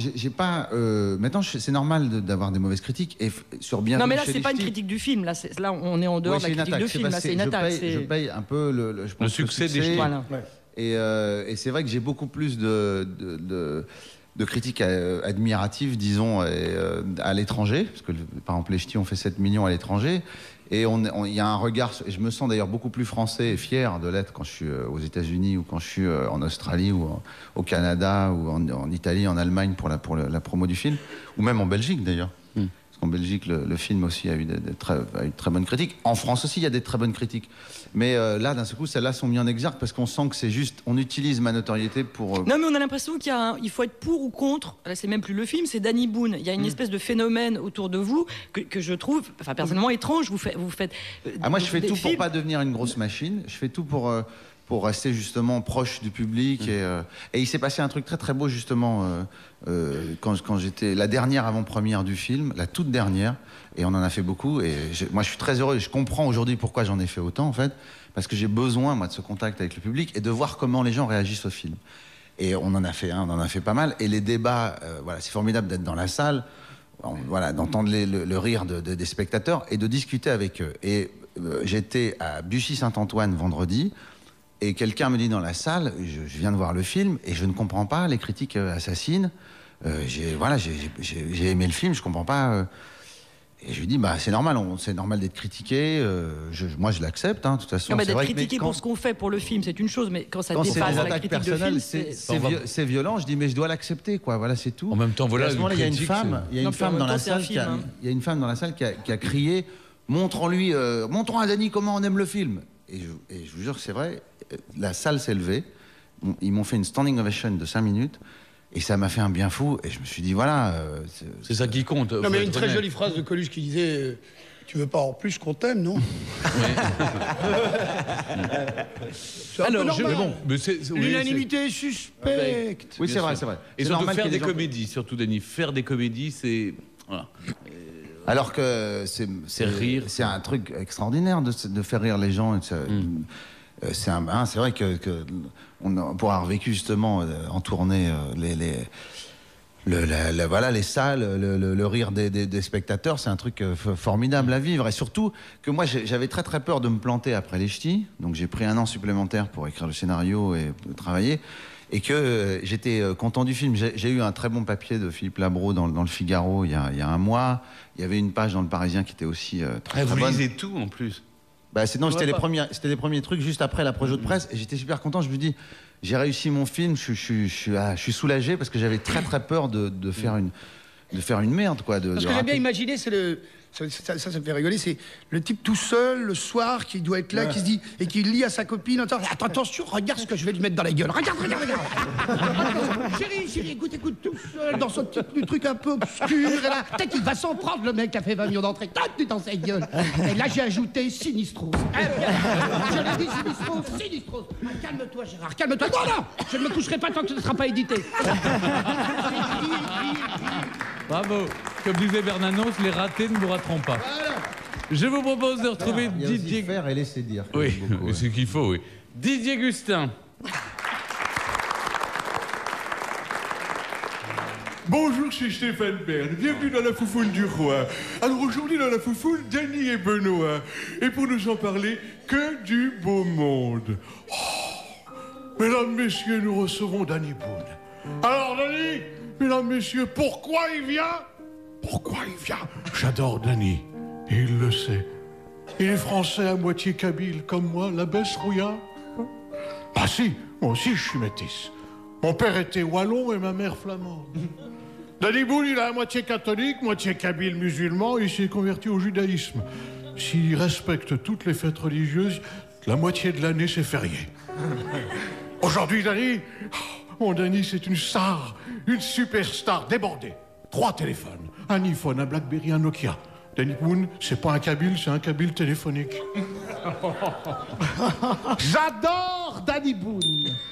[SPEAKER 6] c'est normal d'avoir des mauvaises critiques. Et sur bien.
[SPEAKER 7] Non, mais là, c'est pas une critique du film. Là, on est en dehors de la critique du film. Là, c'est une attaque.
[SPEAKER 6] Je paye un peu
[SPEAKER 2] le succès des films.
[SPEAKER 6] Et c'est vrai que j'ai beaucoup plus de critiques admiratives, disons, à l'étranger, parce que par exemple les Ch'tis ont fait 7 millions à l'étranger, et il y a un regard, et je me sens d'ailleurs beaucoup plus français et fier de l'être quand je suis aux États-Unis ou quand je suis en Australie ou au Canada ou en Italie, en Allemagne pour la promo du film, ou même en Belgique d'ailleurs. Parce qu'en Belgique, le film aussi a eu de très bonnes critiques. En France aussi, il y a des très bonnes critiques. Mais là, d'un seul coup, celles-là sont mises en exergue parce qu'on sent que c'est juste, on utilise ma notoriété pour...
[SPEAKER 7] Non, mais on a l'impression qu'il faut être pour ou contre. Là, c'est même plus le film, c'est Danny Boone. Il y a une espèce de phénomène autour de vous que je trouve, personnellement, étrange. Vous faites
[SPEAKER 6] moi, je fais tout pour pas devenir une grosse machine. Je fais tout pour rester justement proche du public. Et il s'est passé un truc très très beau justement quand j'étais la dernière avant-première du film, la toute dernière, et on en a fait beaucoup. Et moi je suis très heureux et je comprends aujourd'hui pourquoi j'en ai fait autant en fait, parce que j'ai besoin moi de ce contact avec le public et de voir comment les gens réagissent au film. Et on en a fait pas mal. Et les débats, voilà, c'est formidable d'être dans la salle, d'entendre le rire des spectateurs et de discuter avec eux. Et j'étais à Bussy-Saint-Antoine vendredi. Et quelqu'un me dit dans la salle, je viens de voir le film et je ne comprends pas les critiques assassines. J'ai aimé le film, je comprends pas. Et je lui dis, c'est normal d'être critiqué. Moi, je l'accepte. De toute façon,
[SPEAKER 7] d'être critiqué pour ce qu'on fait pour le film, c'est une chose, mais quand ça dépasse la critique personnelle,
[SPEAKER 6] c'est violent. Je dis, mais je dois l'accepter, quoi. Voilà, c'est tout.
[SPEAKER 2] En même temps, voilà.
[SPEAKER 6] Il y a une femme dans la salle qui a crié, montrons à Danny comment on aime le film. Et je vous jure que c'est vrai, la salle s'est levée, ils m'ont fait une standing ovation de 5 minutes, et ça m'a fait un bien fou, et je me suis dit, voilà...
[SPEAKER 2] c'est ça qui compte.
[SPEAKER 4] Non, mais il y a une très jolie phrase de Coluche qui disait Tu veux pas en plus qu'on t'aime, non?
[SPEAKER 2] Alors,
[SPEAKER 4] l'unanimité suspecte.
[SPEAKER 6] Oui, c'est vrai, c'est vrai.
[SPEAKER 2] Et
[SPEAKER 6] C'est
[SPEAKER 2] surtout
[SPEAKER 6] normal
[SPEAKER 2] faire
[SPEAKER 6] qu'il y ait
[SPEAKER 2] des
[SPEAKER 6] des gens-
[SPEAKER 2] comédies, surtout Denis, faire des comédies, c'est voilà.
[SPEAKER 6] Alors que c'est
[SPEAKER 2] rire.
[SPEAKER 6] C'est un truc extraordinaire de faire rire les gens. C'est vrai que pour avoir vécu justement en tournée voilà, les salles, le rire des spectateurs, c'est un truc formidable à vivre. Et surtout que moi, j'avais très très peur de me planter après les ch'tis. Donc j'ai pris 1 an supplémentaire pour écrire le scénario et travailler. Et que j'étais content du film. J'ai eu un très bon papier de Philippe Labro dans le Figaro il y a 1 mois. Il y avait une page dans le Parisien qui était aussi très
[SPEAKER 2] Vous
[SPEAKER 6] bonne.
[SPEAKER 2] lisez tout en plus.
[SPEAKER 6] Bah, c'était les premiers trucs juste après la projo de presse. Et j'étais super content. Je me dis, j'ai réussi mon film. Je suis soulagé parce que j'avais très très peur de faire une merde, quoi.
[SPEAKER 4] Ce que j'ai bien imaginé, c'est le. Ça me fait rigoler, c'est le type tout seul, le soir, qui doit être là, qui se dit, et qui lit à sa copine, attends, attention, regarde ce que je vais lui mettre dans la gueule. Regarde. Chérie, écoute, tout seul, dans son petit truc un peu obscur, et là, peut-être qu'il va s'en prendre, le mec qui a fait 20 millions d'entrées. Tac, dans sa gueule. Et là, j'ai ajouté Sinistros. Je l'ai dit, Sinistros. Ah, calme-toi, Gérard, calme-toi. Non, je ne me coucherai pas tant que ce ne sera pas édité.
[SPEAKER 2] Bravo. Comme disait Bernanos, les ratés ne vous rateront pas. Voilà. Je vous propose de retrouver Didier.
[SPEAKER 6] Faire et laisser dire.
[SPEAKER 2] Oui, c'est ce qu'il faut, oui. Didier Gustin.
[SPEAKER 9] Bonjour, c'est Stéphane Bern. Bienvenue dans la Foufoune du Roi. Alors aujourd'hui, dans la Foufoune, Dany et Benoît. Et pour nous en parler, que du beau monde. Oh, mesdames, messieurs, nous recevons Dany Boon. Alors, Dany, mesdames, messieurs, pourquoi il vient? J'adore Dany, et il le sait. Il est français à moitié kabyle, comme moi, la baisse rouillard. Ah si, moi aussi je suis métisse. Mon père était wallon et ma mère flamande. Dany Boon, il est à moitié catholique, moitié kabyle musulman, et il s'est converti au judaïsme. S'il respecte toutes les fêtes religieuses, la moitié de l'année c'est férié. Aujourd'hui, Dany, mon Dany, c'est une star, une superstar débordée. 3 téléphones, un iPhone, un Blackberry, un Nokia. Dany Boon, c'est pas un kabyle, c'est un kabyle téléphonique.
[SPEAKER 14] J'adore Dany Boon.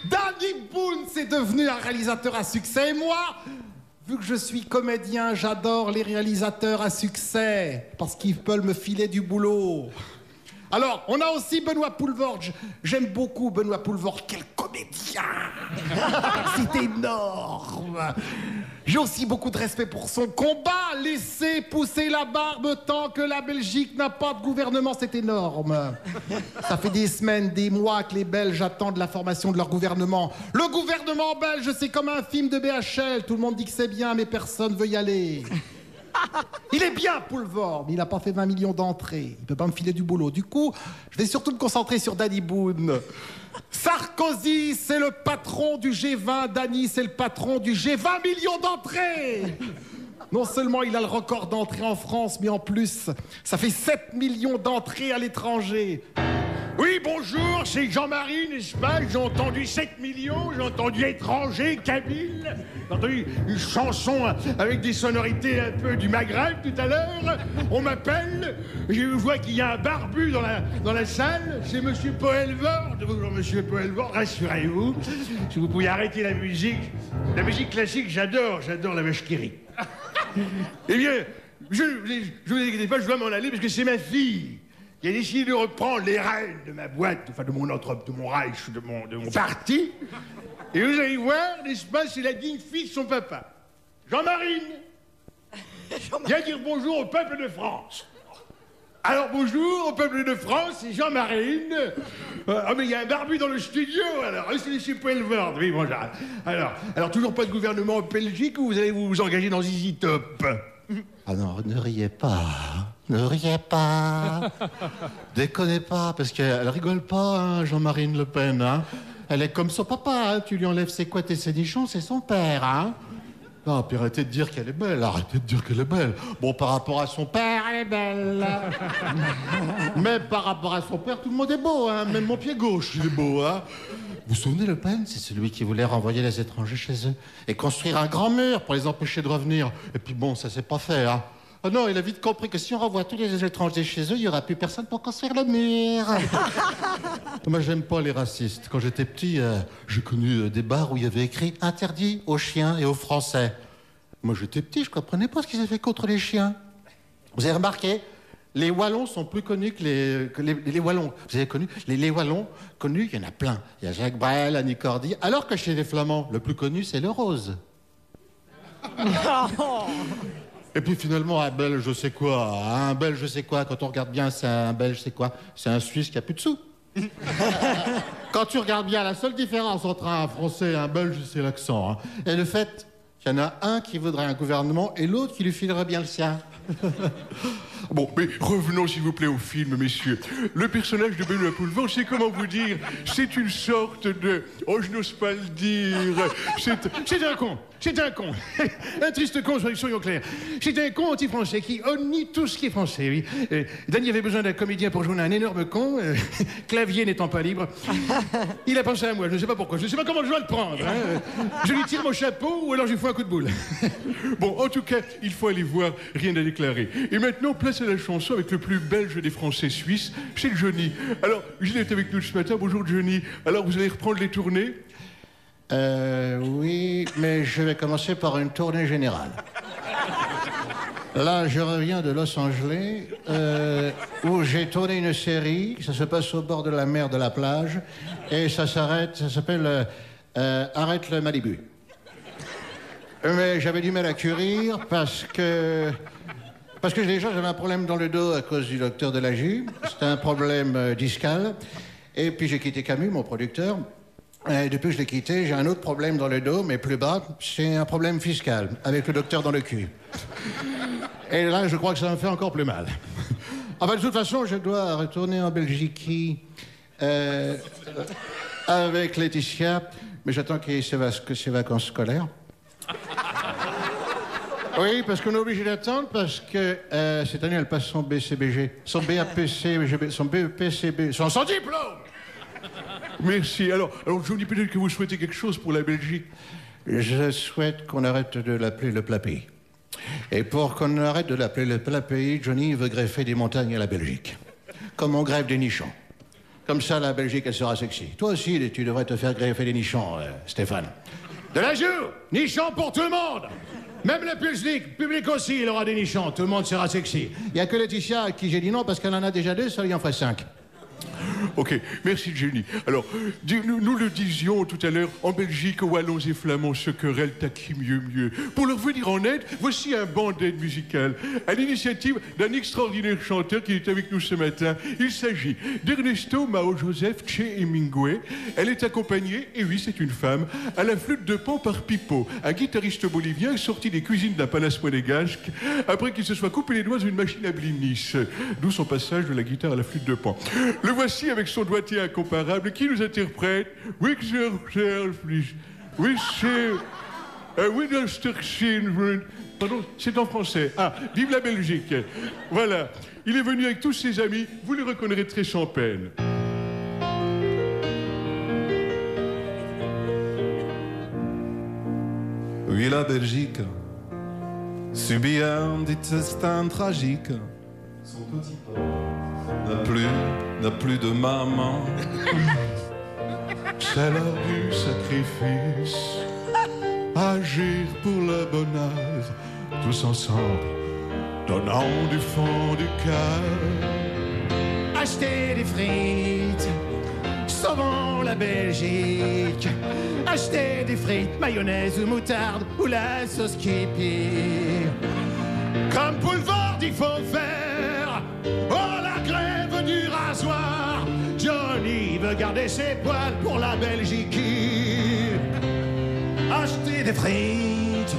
[SPEAKER 14] Dany Boon, c'est devenu un réalisateur à succès. Et moi, vu que je suis comédien, j'adore les réalisateurs à succès. Parce qu'ils peuvent me filer du boulot. Alors, on a aussi Benoît Poelvoorde. J'aime beaucoup Benoît Poelvoorde. Quel comédien! C'est énorme! J'ai aussi beaucoup de respect pour son combat. Laisser pousser la barbe tant que la Belgique n'a pas de gouvernement, c'est énorme. Ça fait des semaines, des mois que les Belges attendent la formation de leur gouvernement. Le gouvernement belge, c'est comme un film de BHL. Tout le monde dit que c'est bien, mais personne veut y aller. Il est bien, Poelvoorde, mais il n'a pas fait 20 millions d'entrées. Il ne peut pas me filer du boulot. Du coup, je vais surtout me concentrer sur Dany Boon. Sarkozy, c'est le patron du G20. Dany, c'est le patron du G20 millions d'entrées. Non seulement il a le record d'entrées en France, mais en plus, ça fait 7 millions d'entrées à l'étranger.
[SPEAKER 3] Oui, bonjour, c'est Jean-Marie, n'est-ce pas? J'ai entendu 7 millions, j'ai entendu étranger, kabyle, j'ai entendu une chanson avec des sonorités un peu du Maghreb tout à l'heure. On m'appelle, je vois qu'il y a un barbu dans la salle, c'est Monsieur Poelvoorde. Bonjour Monsieur Poelvoorde, rassurez-vous, si vous pouviez arrêter la musique classique, j'adore la vache qui rit. Eh bien, je vous inquiétez pas, je dois m'en aller parce que c'est ma fille qui a décidé de reprendre les rênes de ma boîte, enfin de mon Reich, de mon parti. Et vous allez voir, n'est-ce pas, c'est la digne fille de son papa. Jean-Marine, viens dire bonjour au peuple de France. Alors bonjour au peuple de France, c'est Jean-Marine. Ah mais il y a un barbu dans le studio, alors c'est monsieur Poelvoorde. Oui, bonjour. Alors toujours pas de gouvernement en Belgique ou vous allez vous engager dans ZZ Top?
[SPEAKER 11] Ah non, ne riez pas. Ne riez pas.
[SPEAKER 10] Déconnez pas, parce qu'elle rigole pas, hein, Jean-Marine Le Pen. Hein. Elle est comme son papa, hein. Tu lui enlèves ses couettes et ses nichons, c'est son père. Hein. Non, puis arrêtez de dire qu'elle est belle, arrêtez de dire qu'elle est belle. Bon, par rapport à son père, elle est belle. Mais par rapport à son père, tout le monde est beau, hein. Même mon pied gauche, il est beau. Hein. Vous vous souvenez, Le Pen? C'est celui qui voulait renvoyer les étrangers chez eux et construire un grand mur pour les empêcher de revenir. Et puis bon, ça s'est pas fait, hein.
[SPEAKER 14] Oh non, il a vite compris que si on renvoie tous les étrangers chez eux, il n'y aura plus personne pour construire le mur. Moi, j'aime pas les racistes. Quand j'étais petit, j'ai connu des bars où il y avait écrit « Interdit aux chiens et aux Français ». Moi, j'étais petit, je comprenais pas ce qu'ils avaient contre les chiens. Vous avez remarqué, les Wallons sont plus connus que les Wallons. Vous avez connu les Wallons connus, il y en a plein. Il y a Jacques Brel, Annie Cordy. Alors que chez les Flamands, le plus connu, c'est le Rose. Et puis finalement, un Belge, je sais quoi. Un Belge, je sais quoi. Quand on regarde bien, c'est un Belge, c'est quoi? C'est un Suisse qui a plus de sous. Quand tu regardes bien, la seule différence entre un Français et un Belge, c'est l'accent. Hein. Et le fait qu'il y en a un qui voudrait un gouvernement et l'autre qui lui filerait bien le sien.
[SPEAKER 3] Bon, mais revenons s'il vous plaît au film, messieurs. Le personnage de Benoît Poelvoorde, c'est comment vous dire, c'est une sorte de... Oh, je n'ose pas le dire. C'est un con. C'est un con. Un triste con, soyons clairs. C'est un con anti-français qui nie tout ce qui est français, oui. Danny avait besoin d'un comédien pour jouer un énorme con, clavier n'étant pas libre. Il a pensé à moi, je ne sais pas pourquoi, je ne sais pas comment je dois le prendre. Hein. Je lui tire mon chapeau ou alors je lui fous un coup de boule. Bon, en tout cas, il faut aller voir, rien à déclarer. Et maintenant, place à la chanson avec le plus belge des Français suisses, c'est Johnny. Alors, Gilles est avec nous ce matin, bonjour Johnny. Alors, vous allez reprendre les tournées ?
[SPEAKER 14] Oui, mais je vais commencer par une tournée générale. Là, je reviens de Los Angeles, où j'ai tourné une série, ça se passe au bord de la mer de la plage, et ça s'appelle Arrête le Malibu. Mais j'avais du mal à cuire parce que déjà j'avais un problème dans le dos à cause du docteur de la Jus, c'était un problème discal, et puis j'ai quitté Camus, mon producteur. Et depuis que je l'ai quitté, j'ai un autre problème dans le dos, mais plus bas, c'est un problème fiscal, avec le docteur dans le cul. Et là, je crois que ça me fait encore plus mal. Enfin, de toute façon, je dois retourner en Belgique avec Laetitia, mais j'attends qu'il y ait ses vacances scolaires. Oui, parce qu'on est obligé d'attendre, parce que cette année, elle passe son BCBG, son BAPC, son BEPCB, son diplôme.
[SPEAKER 3] Merci. Alors, Johnny, peut-être que vous souhaitez quelque chose pour la Belgique.
[SPEAKER 14] Je souhaite qu'on arrête de l'appeler le plat pays. Et pour qu'on arrête de l'appeler le plat pays, Johnny veut greffer des montagnes à la Belgique. Comme on greffe des nichons. Comme ça, la Belgique, elle sera sexy. Toi aussi, tu devrais te faire greffer des nichons, Stéphane.
[SPEAKER 3] De la jour, nichons pour tout le monde. Même le public aussi, il aura des nichons. Tout le monde sera sexy.
[SPEAKER 14] Il n'y a que Laetitia à qui j'ai dit non, parce qu'elle en a déjà 2, ça lui en ferait 5.
[SPEAKER 3] Ok, merci Jenny. Alors, nous le disions tout à l'heure, en Belgique, Wallons et Flamands se querellent à qui mieux. Pour leur venir en aide, voici un banc d'aide musicale, à l'initiative d'un extraordinaire chanteur qui est avec nous ce matin. Il s'agit d'Ernesto Mao Joseph Che Hemingway. Elle est accompagnée, et oui, c'est une femme, à la flûte de pan par Pipo, un guitariste bolivien sorti des cuisines d'un palace monégasque après qu'il se soit coupé les doigts d'une machine à blinis. D'où son passage de la guitare à la flûte de pan. Le voici avec son doigté incomparable qui nous interprète Pardon, c'est en français. Ah, vive la Belgique. Voilà, il est venu avec tous ses amis, vous le reconnaîtrez sans peine.
[SPEAKER 15] Oui, la Belgique subit un destin tragique. Son petit port n'a plus de maman.
[SPEAKER 3] C'est l'heure du sacrifice. Agir pour la bonne œuvre, tous ensemble, donnant du fond du cœur.
[SPEAKER 16] Acheter des frites, sauvons la Belgique. Acheter des frites, mayonnaise ou moutarde, ou la sauce qui pire.
[SPEAKER 3] Comme Poelvoorde, il faut faire la grève du rasoir. Johnny veut garder ses poils pour la Belgique.
[SPEAKER 16] Acheter des frites,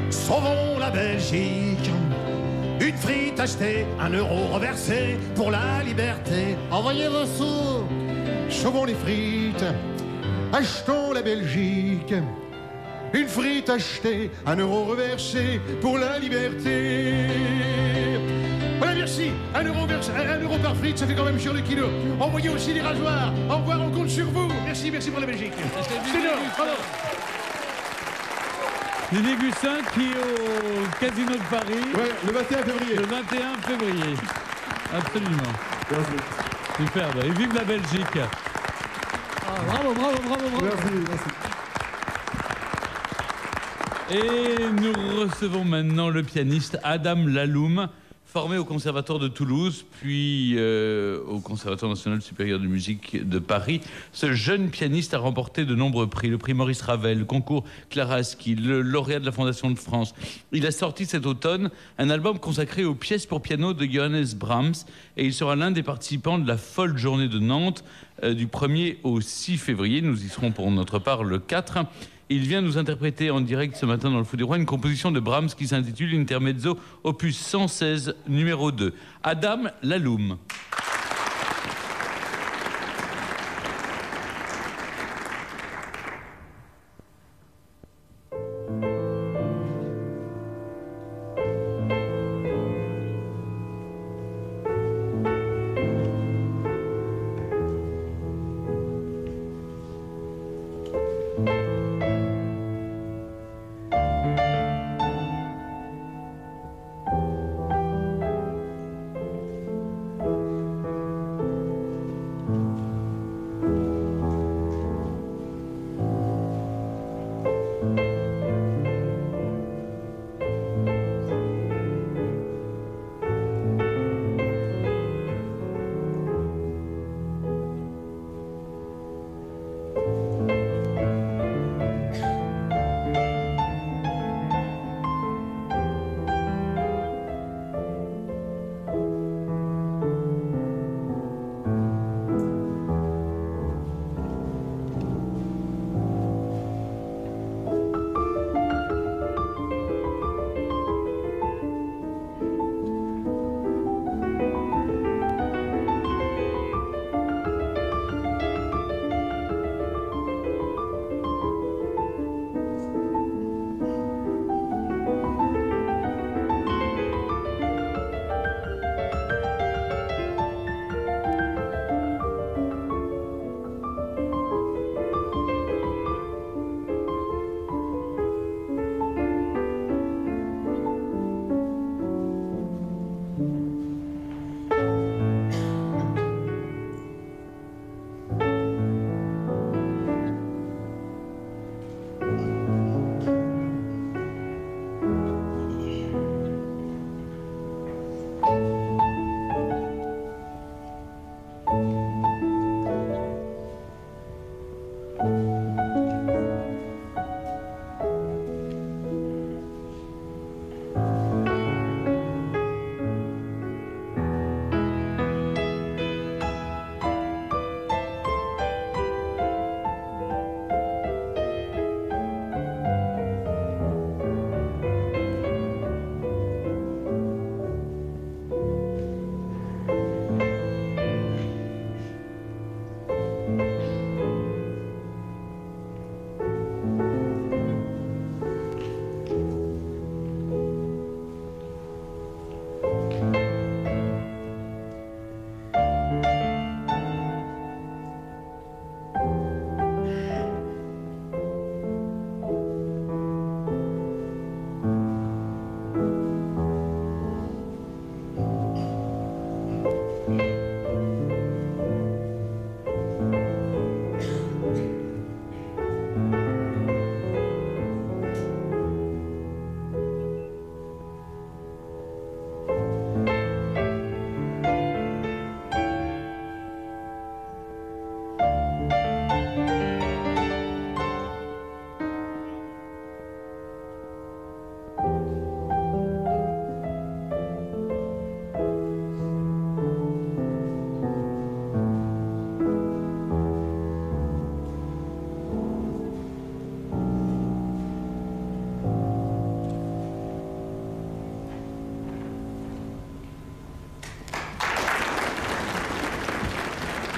[SPEAKER 16] sauvons la Belgique. Une frite achetée, 1 euro reversé pour la liberté.
[SPEAKER 14] Envoyez vos sous, sauvons les frites, achetons la Belgique. Une frite achetée, 1 euro reversé pour la liberté.
[SPEAKER 3] Voilà, merci. 1 euro par frite, ça fait quand même cher le kilo. Envoyez aussi des rasoirs. Au revoir, on compte sur vous. Merci pour la Belgique. C'est nous, bravo.
[SPEAKER 2] Denis Gussin qui est au Casino de Paris.
[SPEAKER 15] Ouais, le 21 février.
[SPEAKER 2] Le 21 février. Absolument. Merci. Superbe. Et vive la Belgique.
[SPEAKER 7] Ah, bravo, bravo, bravo, bravo.
[SPEAKER 15] Merci, merci.
[SPEAKER 2] Et nous recevons maintenant le pianiste Adam Laloum, formé au Conservatoire de Toulouse, puis au Conservatoire national supérieur de musique de Paris. Ce jeune pianiste a remporté de nombreux prix, le prix Maurice Ravel, le concours Clara Aski, le lauréat de la Fondation de France. Il a sorti cet automne un album consacré aux pièces pour piano de Johannes Brahms, et il sera l'un des participants de la folle journée de Nantes du 1er au 6 février. Nous y serons pour notre part le 4. Il vient nous interpréter en direct ce matin dans le Fou du Roi une composition de Brahms qui s'intitule Intermezzo, opus 116, numéro 2. Adam Laloum.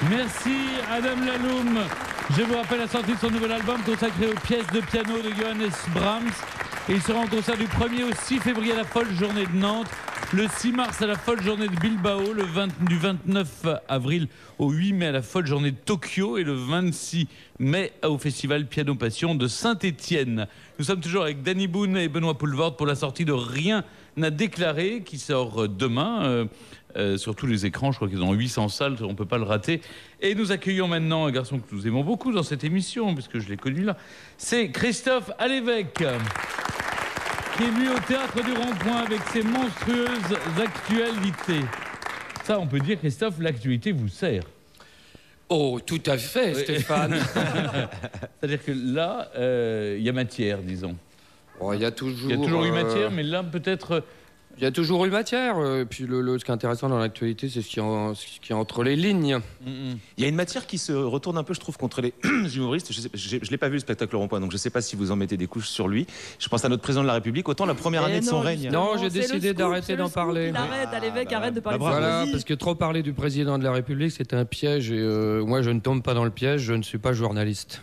[SPEAKER 2] Merci Adam Laloum. Je vous rappelle la sortie de son nouvel album consacré aux pièces de piano de Johannes Brahms. Et il sera en concert du 1er au 6 février à la folle journée de Nantes. Le 6 mars à la folle journée de Bilbao, du 29 avril au 8 mai à la folle journée de Tokyo et le 26 mai au festival Piano Passion de Saint-Étienne. Nous sommes toujours avec Danny Boone et Benoît Poelvoort pour la sortie de Rien n'a déclaré qui sort demain sur tous les écrans. Je crois qu'ils ont 800 salles, on ne peut pas le rater. Et nous accueillons maintenant un garçon que nous aimons beaucoup dans cette émission, puisque je l'ai connu là. C'est Christophe Alévèque, qui est venu au Théâtre du Rond-Point avec ses monstrueuses actualités. Ça, on peut dire, Christophe, l'actualité vous sert.
[SPEAKER 17] Oh, tout à fait, Stéphane.
[SPEAKER 2] C'est-à-dire que là, il y a matière, disons.
[SPEAKER 17] Oh, il y a
[SPEAKER 2] toujours eu matière, mais là, peut-être...
[SPEAKER 17] Il y a toujours eu matière. Et puis, ce qui est intéressant dans l'actualité, c'est ce qui est entre les lignes.
[SPEAKER 5] Il y a une matière qui se retourne un peu, je trouve, contre les humoristes. Je ne l'ai pas vu, le spectacle Rond-Point, donc je ne sais pas si vous en mettez des couches sur lui. Je pense à notre président de la République. Autant la première année de son règne...
[SPEAKER 17] Non, j'ai décidé d'arrêter d'en parler.
[SPEAKER 7] Arrête de parler de
[SPEAKER 17] Voilà, parce que trop parler du président de la République, c'est un piège. Et moi, je ne tombe pas dans le piège, je ne suis pas journaliste.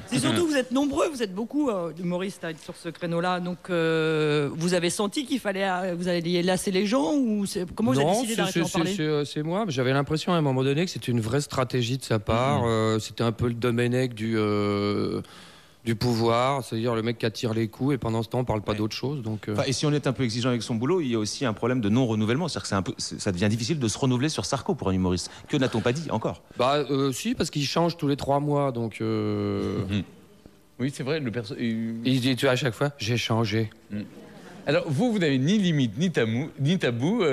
[SPEAKER 7] C'est surtout que vous êtes nombreux, vous êtes beaucoup d'humoristes à être sur ce créneau-là. Donc, vous avez senti qu'il fallait, vous alliez lasser les gens ou comment vous avez décidé d'arrêter d'en parler?
[SPEAKER 17] C'est moi. J'avais l'impression à un moment donné que c'était une vraie stratégie de sa part. C'était un peu le Domenech du pouvoir, c'est-à-dire le mec qui attire les coups et pendant ce temps on parle pas d'autre chose. Donc,
[SPEAKER 5] et si on est un peu exigeant avec son boulot, il y a aussi un problème de non-renouvellement. C'est-à-dire que ça devient difficile de se renouveler sur Sarko pour un humoriste. Que n'a-t-on pas dit encore?
[SPEAKER 17] Si, parce qu'il change tous les 3 mois. Donc,
[SPEAKER 2] Oui, c'est vrai.
[SPEAKER 17] Il dit à chaque fois, j'ai changé.
[SPEAKER 2] Alors, vous n'avez ni limite ni tabou,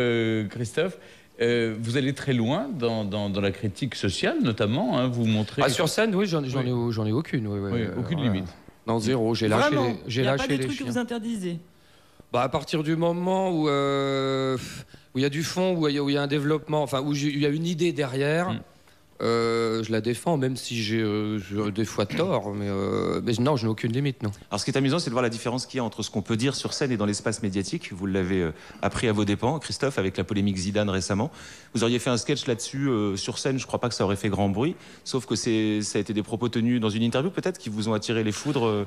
[SPEAKER 2] Christophe. Vous allez très loin dans la critique sociale, notamment. Hein, vous montrez.
[SPEAKER 17] Sur scène, oui, j'en ai aucune. Oui,
[SPEAKER 2] aucune limite.
[SPEAKER 17] Non, zéro. J'ai lâché les chiens.
[SPEAKER 7] Il n'y a pas des trucs que vous interdisez?
[SPEAKER 17] À partir du moment où il y a du fond, où il y a un développement, enfin où il y a une idée derrière. Je la défends, même si j'ai des fois tort, mais non, je n'ai aucune limite, non.
[SPEAKER 5] Alors, ce qui est amusant, c'est de voir la différence qu'il y a entre ce qu'on peut dire sur scène et dans l'espace médiatique. Vous l'avez appris à vos dépens, Christophe, avec la polémique Zidane récemment. Vous auriez fait un sketch là-dessus sur scène, je ne crois pas que ça aurait fait grand bruit, sauf que ça a été des propos tenus dans une interview, peut-être, qui vous ont attiré les foudres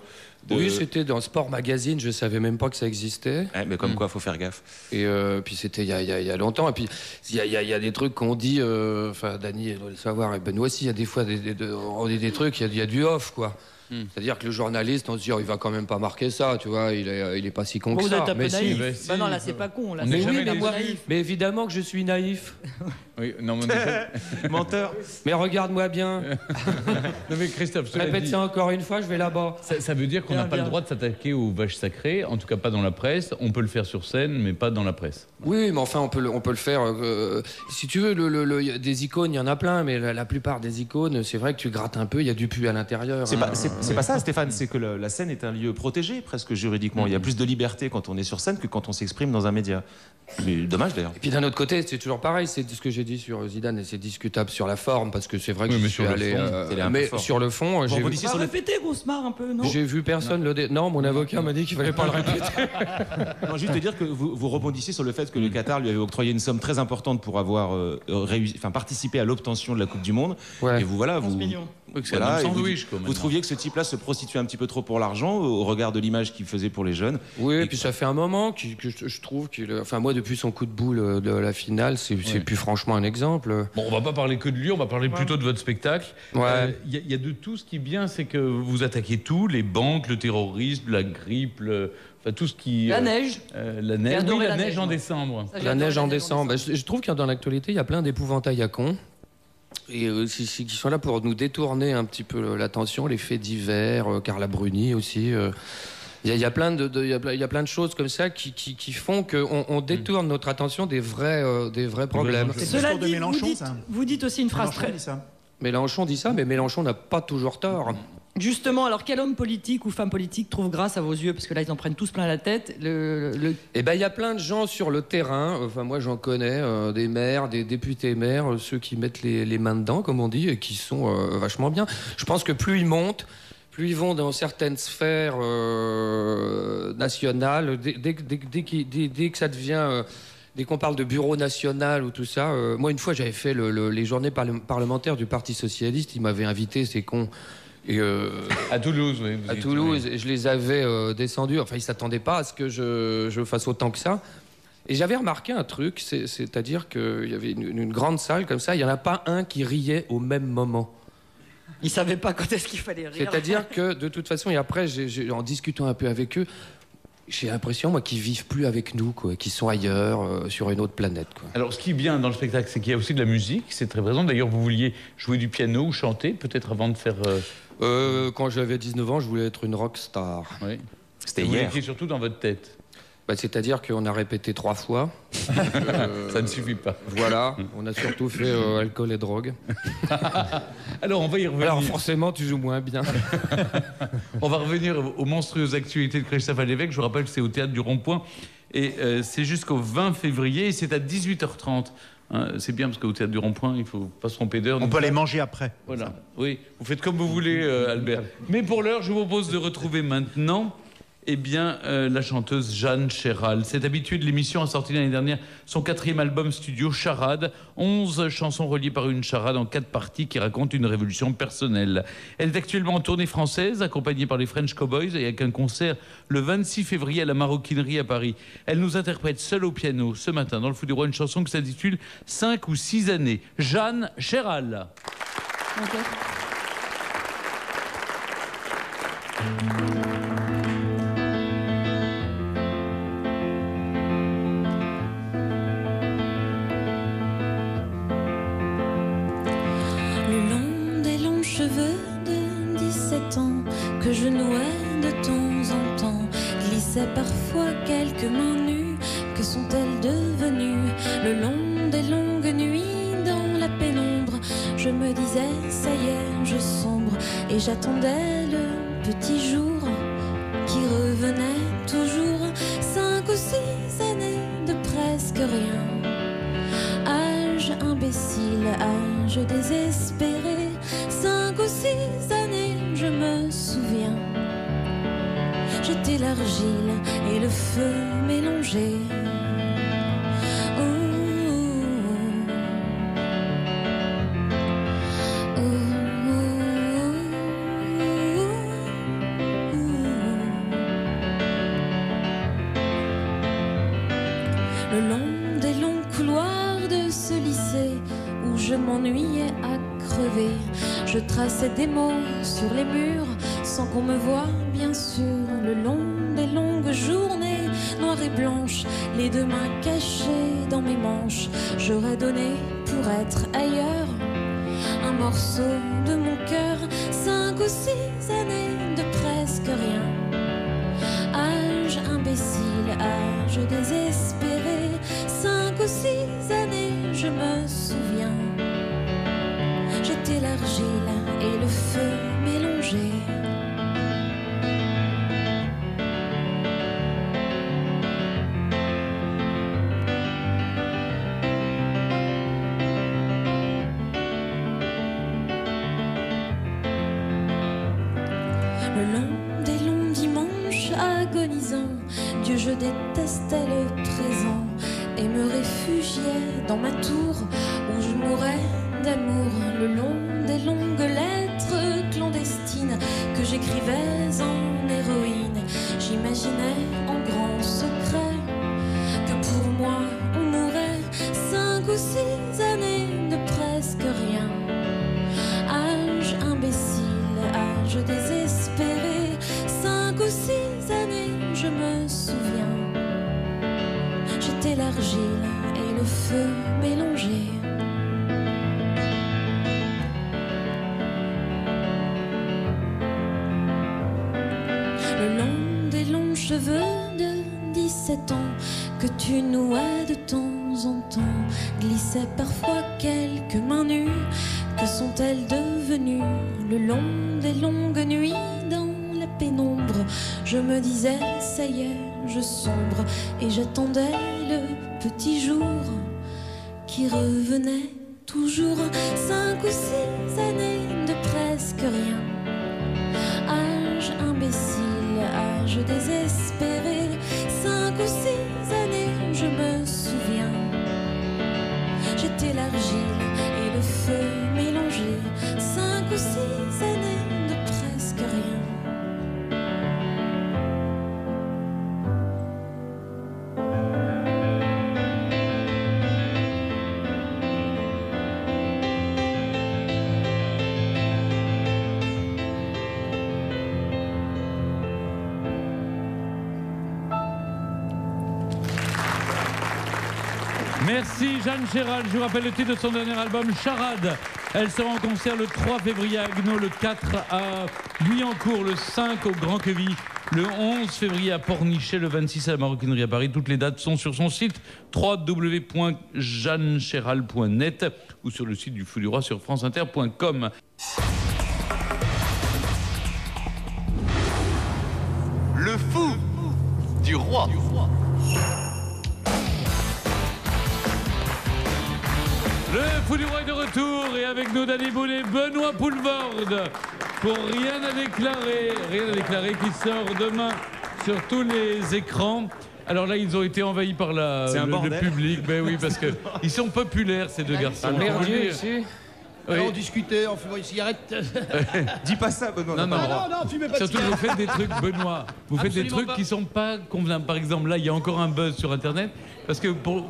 [SPEAKER 17] Oui, c'était dans Sport Magazine, je ne savais même pas que ça existait.
[SPEAKER 5] Mais comme quoi, il faut faire gaffe.
[SPEAKER 17] Et puis c'était il y a longtemps, et puis il y a des trucs qu'on dit, enfin, Dany doit le savoir, et Benoît aussi, il y a des fois on dit des trucs, il y a du off, quoi. C'est-à-dire que le journaliste, on se dit, il va quand même pas marquer ça, tu vois, il est pas si con que
[SPEAKER 7] vous
[SPEAKER 17] ça.
[SPEAKER 7] Êtes un peu naïf.
[SPEAKER 17] Si.
[SPEAKER 7] Non, là, c'est pas con. Là,
[SPEAKER 17] mais évidemment que je suis naïf.
[SPEAKER 2] Oui, non,
[SPEAKER 5] menteur.
[SPEAKER 17] Mais regarde-moi bien.
[SPEAKER 2] Non, mais Christophe,
[SPEAKER 17] répète ça encore une fois, je vais là-bas.
[SPEAKER 2] Ça veut dire qu'on n'a pas le droit de s'attaquer aux vaches sacrées, en tout cas pas dans la presse. On peut le faire sur scène, mais pas dans la presse.
[SPEAKER 17] Oui, mais enfin, on peut le faire. Si tu veux, des icônes, il y en a plein, mais la plupart des icônes, c'est vrai que tu grattes un peu, il y a du pu à l'intérieur.
[SPEAKER 5] C'est pas ça, Stéphane, c'est que la scène est un lieu protégé, presque juridiquement. Il y a plus de liberté quand on est sur scène que quand on s'exprime dans un média. Mais dommage d'ailleurs.
[SPEAKER 17] Et puis d'un autre côté, c'est toujours pareil, c'est ce que j'ai dit sur Zidane, et c'est discutable sur la forme, parce que c'est vrai que je suis allé. Mais sur le fond, j'ai vu.
[SPEAKER 7] Répétez, Grossmar, un peu, non?
[SPEAKER 17] J'ai vu personne Non, mon avocat m'a dit qu'il fallait pas le répéter.
[SPEAKER 5] Non, juste te dire que vous rebondissiez sur le fait que le Qatar lui avait octroyé une somme très importante pour avoir participé à l'obtention de la Coupe du Monde.
[SPEAKER 17] Ouais.
[SPEAKER 5] Et vous, voilà, vous.
[SPEAKER 2] Voilà,
[SPEAKER 5] vous trouviez que ce type-là se prostituait un petit peu trop pour l'argent au regard de l'image qu'il faisait pour les jeunes.
[SPEAKER 17] Oui, et puis ça fait un moment que je trouve qu'il... Enfin, moi, depuis son coup de boule de la finale, c'est plus franchement un exemple.
[SPEAKER 2] Bon, on va pas parler que de lui, on va parler plutôt de votre spectacle.
[SPEAKER 17] Ouais.
[SPEAKER 2] Y a de tout. Ce qui est bien, c'est que vous attaquez tout, les banques, le terrorisme, la grippe, enfin, tout ce qui...
[SPEAKER 7] La neige.
[SPEAKER 2] La neige, oui, la neige en décembre.
[SPEAKER 17] La neige en décembre. Je trouve que dans l'actualité, il y a plein d'épouvantails à cons. Et qui sont là pour nous détourner un petit peu l'attention, les faits divers, Carla Bruni aussi. Il y a plein de choses comme ça qui font qu'on détourne notre attention des vrais problèmes.
[SPEAKER 7] Cela dit, vous dites aussi une phrase très...
[SPEAKER 17] Mélenchon dit ça, mais Mélenchon n'a pas toujours tort.
[SPEAKER 7] Justement, alors quel homme politique ou femme politique trouve grâce à vos yeux? Parce que là, ils en prennent tous plein la tête.
[SPEAKER 17] Eh ben, il y a plein de gens sur le terrain. Enfin, moi, j'en connais, des maires, des députés maires, ceux qui mettent les mains dedans, comme on dit, et qui sont vachement bien. Je pense que plus ils montent, plus ils vont dans certaines sphères nationales, dès que ça devient... dès qu'on parle de bureau national ou tout ça, moi, une fois, j'avais fait les journées parlementaires du Parti Socialiste. Ils m'avaient invité, ces cons. Et
[SPEAKER 2] à Toulouse, oui.
[SPEAKER 17] À Toulouse, et je les avais descendus. Enfin, ils ne s'attendaient pas à ce que je fasse autant que ça. Et j'avais remarqué un truc, c'est-à-dire qu'il y avait une grande salle comme ça, il n'y en a pas un qui riait au même moment.
[SPEAKER 7] Ils ne savaient pas quand est-ce qu'il fallait rire.
[SPEAKER 17] C'est-à-dire que, de toute façon, et après, en discutant un peu avec eux, j'ai l'impression, moi, qu'ils vivent plus avec nous, quoi, qu'ils sont ailleurs, sur une autre planète, quoi.
[SPEAKER 2] Alors, ce qui est bien dans le spectacle, c'est qu'il y a aussi de la musique, c'est très présent. D'ailleurs, vous vouliez jouer du piano ou chanter, peut-être avant de faire...
[SPEAKER 17] Quand j'avais 19 ans, je voulais être une rockstar.
[SPEAKER 2] Oui.
[SPEAKER 5] C'était
[SPEAKER 2] hier. Vous
[SPEAKER 5] hier.
[SPEAKER 2] l'étiez surtout dans votre tête.
[SPEAKER 17] C'est-à-dire qu'on a répété 3 fois.
[SPEAKER 2] Ça ne suffit pas.
[SPEAKER 17] Voilà, on a surtout fait alcool et drogue.
[SPEAKER 2] Alors, on va y revenir.
[SPEAKER 17] Alors, forcément, tu joues moins bien.
[SPEAKER 2] On va revenir aux monstrueuses actualités de Christophe Lévesque. Je vous rappelle que c'est au Théâtre du Rond-Point. Et c'est jusqu'au 20 février. Et c'est à 18h30. Hein, c'est bien parce qu'au Théâtre du Rond-Point, il ne faut pas se tromper d'heure.
[SPEAKER 13] On peut aller manger après.
[SPEAKER 2] Voilà. Oui, vous faites comme vous voulez, Albert. Mais pour l'heure, je vous propose de retrouver maintenant... la chanteuse Jeanne Chéral. Cette habituée de l'émission a sorti l'année dernière son 4e album studio, Charade. 11 chansons reliées par une charade en 4 parties qui racontent une révolution personnelle. Elle est actuellement en tournée française, accompagnée par les French Cowboys et avec un concert le 26 février à la Maroquinerie à Paris. Elle nous interprète seule au piano ce matin dans le Fou du Roi une chanson qui s'intitule 5 ou 6 années. Jeanne Chéral.
[SPEAKER 7] Okay.
[SPEAKER 18] Cheveux de 17 ans que je nouais de temps en temps glissaient parfois quelques mains nues. Que sont-elles devenues? Le long des longues nuits dans la pénombre, je me disais ça y est, je sombre et j'attendais le petit jour qui revenait toujours. 5 ou 6 années de presque rien, âge imbécile, âge désespéré. 5 ou 6 années, je me souviens. J'étais l'argile et le feu mélangés. Le long des longs couloirs de ce lycée où je m'ennuyais à crever, je traçais des mots sur les murs sans qu'on me voie, bien sûr. Le long des longues journées noires et blanches, les 2 mains cachées dans mes manches, j'aurais donné pour être ailleurs un morceau de mon cœur. 5 ou 6 années de presque rien, âge imbécile, âge désespéré. 5 ou 6 années, je me souviens. J'étais l'argile et le feu mélangés. Le long des longs dimanches agonisants, Dieu, je détestais le présent et me réfugiais dans ma tour où je mourais d'amour. Le long des longues lettres clandestines que j'écrivais en héroïne, j'imaginais en grand secret que pour moi on mourrait. 5 ou 6 années de presque rien, âge imbécile, âge désespéré. 5 ou 6 années, je me souviens. J'étais l'argile et le feu mélangés. Le long des longs cheveux de 17 ans que tu nouais de temps en temps glissaient parfois quelques mains nues. Que sont-elles devenues? Le long des longues nuits dans la pénombre, je me disais ça y est, je sombre et j'attendais le petit jour qui revenait toujours. 5 ou 6 années de presque rien, âge imbécile, âge désespéré. 5 ou 6 années, je me souviens. J'étais l'argile et le feu mélangés. 5 ou 6 années de presque rien.
[SPEAKER 2] Merci Jeanne Chéral. Je vous rappelle le titre de son dernier album, Charade. Elle sera en concert le 3 février à Haguenau, le 4 à Guyancourt, le 5 au Grand Queville, le 11 février à Pornichet, le 26 à la Maroquinerie à Paris. Toutes les dates sont sur son site www.jeannecheral.net ou sur le site du Fou du Roi sur franceinter.com.
[SPEAKER 19] Le Fou du Roi.
[SPEAKER 2] Le Fou du Roi est de retour et avec nous Danny Boone et Benoît Poulvorde pour Rien à déclarer. Rien à déclarer qui sort demain sur tous les écrans. Alors là, ils ont été envahis par le public. Ben oui, parce que ils sont populaires ces deux garçons.
[SPEAKER 17] Merdier ici.
[SPEAKER 4] Oui. On discutait, on fumait une cigarette.
[SPEAKER 5] Dis pas ça, Benoît.
[SPEAKER 2] Non,
[SPEAKER 4] fumez pas de
[SPEAKER 2] surtout,
[SPEAKER 4] cigarette.
[SPEAKER 2] vous faites des trucs, Benoît. Vous faites des trucs qui sont pas convenables. Par exemple, là, il y a encore un buzz sur Internet parce que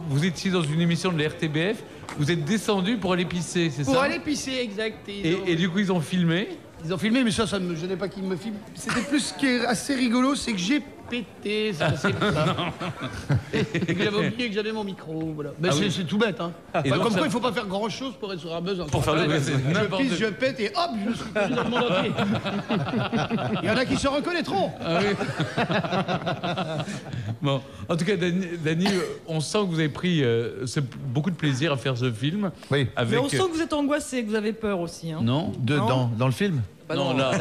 [SPEAKER 2] vous étiez dans une émission de la RTBF. Vous êtes descendu pour aller pisser, c'est ça?
[SPEAKER 4] Pour aller pisser, exact.
[SPEAKER 2] Et du coup, ils ont filmé.
[SPEAKER 4] Ils ont filmé, mais ça ne me gênait pas qu'ils me filment. C'était plus ce qui est assez rigolo, c'est que j'ai pété. C'est ça. Et que j'avais oublié que j'avais mon micro. Voilà. Mais c'est tout bête. Hein. Comme quoi, il ne faut pas faire grand-chose pour être sur un buzz.
[SPEAKER 2] Pour faire le buzz,
[SPEAKER 4] je pisse, je pète et hop, je suis connu dans le monde entier. Il y en a qui se reconnaîtront.
[SPEAKER 2] Ah oui. Bon, en tout cas, Dany, on sent que vous avez pris beaucoup de plaisir à faire ce film.
[SPEAKER 6] Oui.
[SPEAKER 7] Avec... Mais on sent que vous êtes angoissé, que vous avez peur aussi. Hein.
[SPEAKER 2] Non.
[SPEAKER 6] Dans le film?
[SPEAKER 7] Bah non, là.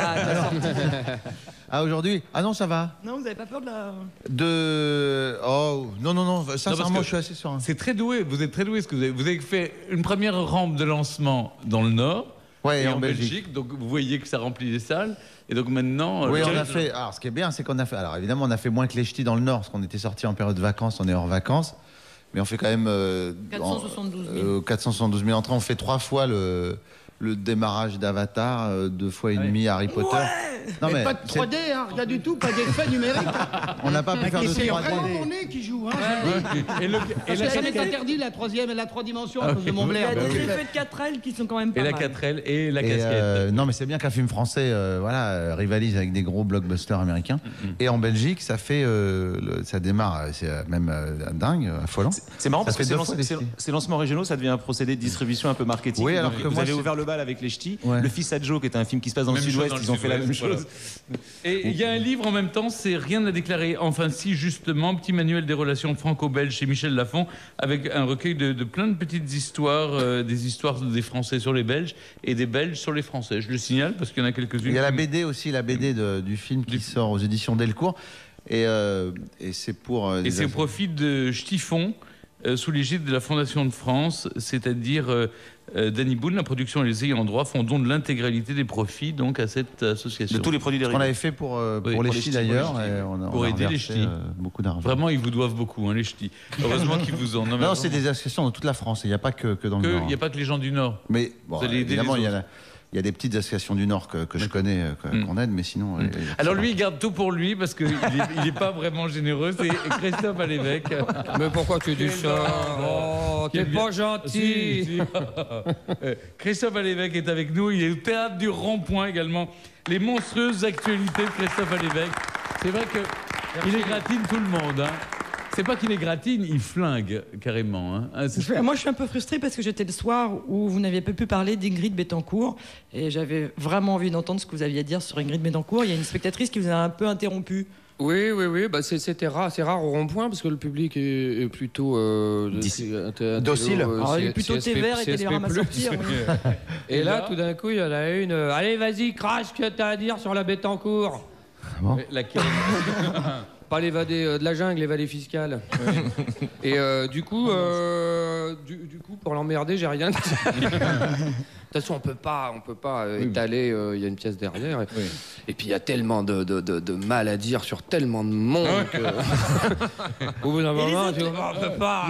[SPEAKER 6] Ah, aujourd'hui? Ah non, ça va.
[SPEAKER 7] Non, vous n'avez pas peur de la...
[SPEAKER 6] Oh, non. Sincèrement, je suis assez serein.
[SPEAKER 2] C'est très doué, vous êtes très doué. Parce que vous avez fait une première rampe de lancement dans le Nord.
[SPEAKER 6] Ouais,
[SPEAKER 2] et en Belgique. Donc vous voyez que ça remplit les salles. Et donc maintenant...
[SPEAKER 6] Oui, on a fait... Alors, ce qui est bien, c'est qu'on a fait... Alors, évidemment, on a fait moins que les ch'tis dans le Nord, parce qu'on était sortis en période de vacances, on est hors vacances. Mais on fait quand même... 472 000 entrées. On fait 3 fois le démarrage d'Avatar, 2 fois et demi Harry Potter.
[SPEAKER 4] Non, mais pas de 3D, hein, rien du tout, pas d'effet numérique.
[SPEAKER 6] On n'a pas pu faire de 3D.
[SPEAKER 4] C'est vraiment mon nez qui joue. Hein, parce que ça m'est interdit la 3e et la 3 dimensions à cause de mon blaire.
[SPEAKER 7] Il y a des effets de 4L qui sont quand même pas mal.
[SPEAKER 2] Et la 4L et la casquette.
[SPEAKER 6] Non, mais c'est bien qu'un film français rivalise avec des gros blockbusters américains. Et en Belgique, ça fait... ça démarre, c'est même dingue, affolant.
[SPEAKER 5] C'est marrant parce que ces lancements régionaux, ça devient un procédé de distribution un peu marketing.
[SPEAKER 6] Oui, alors que
[SPEAKER 5] vous avez ouvert le bal avec les ch'tis. Le Fils à Joe, qui est un film qui se passe dans le sud-ouest, ils ont fait la même chose.
[SPEAKER 2] Et il y a un livre en même temps, c'est Rien à déclarer. Enfin, si, justement, petit manuel des relations franco-belges chez Michel Lafon, avec un recueil de plein de petites histoires, des histoires des Français sur les Belges et des Belges sur les Français. Je le signale parce qu'il y en a quelques-unes.
[SPEAKER 6] Il y a la BD aussi, la BD du film qui sort aux éditions Delcourt. Et c'est pour.
[SPEAKER 2] Et c'est au profit de Ch'tifon, sous l'égide de la Fondation de France, c'est-à-dire Danny Boone, la production et les ayants droit font don de l'intégralité des profits donc à cette association.
[SPEAKER 5] De tous les produits dérivés.
[SPEAKER 6] On avait fait pour les ch'tis d'ailleurs.
[SPEAKER 2] Pour aider les ch'tis.
[SPEAKER 6] Beaucoup d'argent.
[SPEAKER 2] Vraiment, ils vous doivent beaucoup, hein, les ch'tis. Heureusement qu'ils vous en.
[SPEAKER 6] Non, c'est des associations dans toute la France. Il n'y a pas que dans le Nord.
[SPEAKER 2] Il n'y a pas que les gens du Nord.
[SPEAKER 6] Mais bon, évidemment, il y a des petites associations du Nord que je connais, qu'on aide, mais sinon...
[SPEAKER 2] Alors lui, il garde tout pour lui, parce qu'il n'est pas vraiment généreux. C'est Christophe à l'évêque.
[SPEAKER 17] Mais pourquoi tu dis ça? Oh, t'es pas gentil.
[SPEAKER 2] Christophe à l'évêque est avec nous. Il est au Théâtre du Rond-Point également. Les monstrueuses actualités de Christophe à l'évêque. C'est vrai qu'il égratine tout le monde, hein. C'est pas qu'il égratine, il flingue carrément. Hein.
[SPEAKER 7] Moi, je suis un peu frustrée parce que j'étais le soir où vous n'aviez pas pu parler d'Ingrid Betancourt et j'avais vraiment envie d'entendre ce que vous aviez à dire sur Ingrid Betancourt. Il y a une spectatrice qui vous a un peu interrompu.
[SPEAKER 17] Oui, bah c'était rare, c'est rare au rond-point parce que le public est plutôt
[SPEAKER 6] docile.
[SPEAKER 7] Il est plutôt Tévert et Télérama sortir.
[SPEAKER 17] Et là, tout d'un coup, il y en a une. Allez, vas-y, crache, ce que t'as à dire sur la Betancourt.
[SPEAKER 6] Bon.
[SPEAKER 2] Laquelle?
[SPEAKER 17] Pas l'évadé de la jungle, l'évadé fiscal. Oui. Et du coup, pour l'emmerder, j'ai rien dit. De toute façon, on peut pas étaler. Il y a une pièce derrière.
[SPEAKER 2] Oui.
[SPEAKER 17] Et puis il y a tellement de mal à dire sur tellement de monde. Au bout d'un moment, tu vois, on peut pas.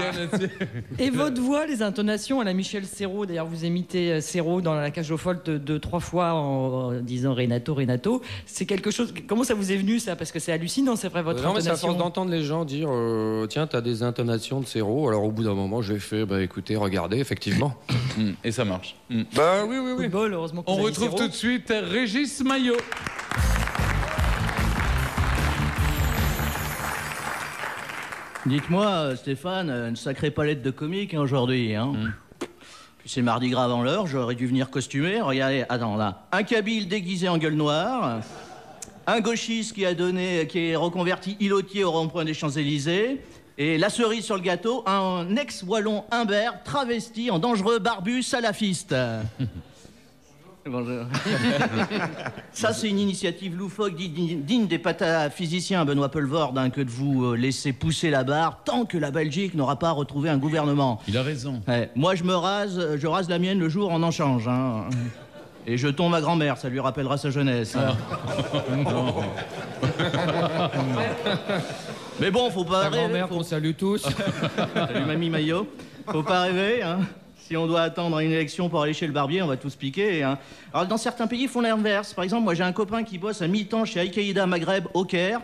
[SPEAKER 7] Et votre voix, les intonations à la Michel Serrault. D'ailleurs, vous imitez Serrault dans La Cage aux Folles 2-3 fois en disant Renato. C'est quelque chose. Comment ça vous est venu ça? Parce que c'est hallucinant, c'est vrai votre
[SPEAKER 17] non,
[SPEAKER 7] intonation.
[SPEAKER 17] mais c'est à force d'entendre les gens dire tiens, t'as des intonations de Serrault. Alors au bout d'un moment, j'ai fait écoutez, regardez, effectivement.
[SPEAKER 2] Et ça marche.
[SPEAKER 17] Bah oui.
[SPEAKER 7] Football, heureusement que
[SPEAKER 2] on
[SPEAKER 7] vous avez
[SPEAKER 2] retrouve
[SPEAKER 7] Serrault.
[SPEAKER 2] tout de suite Régis Maillot.
[SPEAKER 20] Dites-moi, Stéphane, une sacrée palette de comiques hein, aujourd'hui. Hein. Puis c'est mardi gras avant l'heure, j'aurais dû venir costumé. Regardez, attends là. Un Kabyle déguisé en gueule noire. Un gauchiste qui est reconverti îlotier au rond-point des Champs-Élysées. Et la cerise sur le gâteau, un ex-wallon imberbe travesti en dangereux barbu salafiste. Bonjour. Ça, c'est une initiative loufoque digne des pataphysiciens Benoît Poelvoorde hein, que de vous laisser pousser la barre tant que la Belgique n'aura pas retrouvé un gouvernement.
[SPEAKER 2] Il a raison.
[SPEAKER 20] Ouais, moi, je rase la mienne le jour on en change. Hein. Et je tombe ma grand-mère, ça lui rappellera sa jeunesse. Hein. Mais bon, faut pas rêver.
[SPEAKER 17] Grand-mère qu'on salue tous.
[SPEAKER 20] Salut mamie Maillot. Faut pas rêver, hein. Si on doit attendre une élection pour aller chez le barbier, on va tous piquer. Hein. Alors, dans certains pays, ils font l'inverse. Par exemple, moi, j'ai un copain qui bosse à mi-temps chez Al-Qaïda Maghreb au Caire.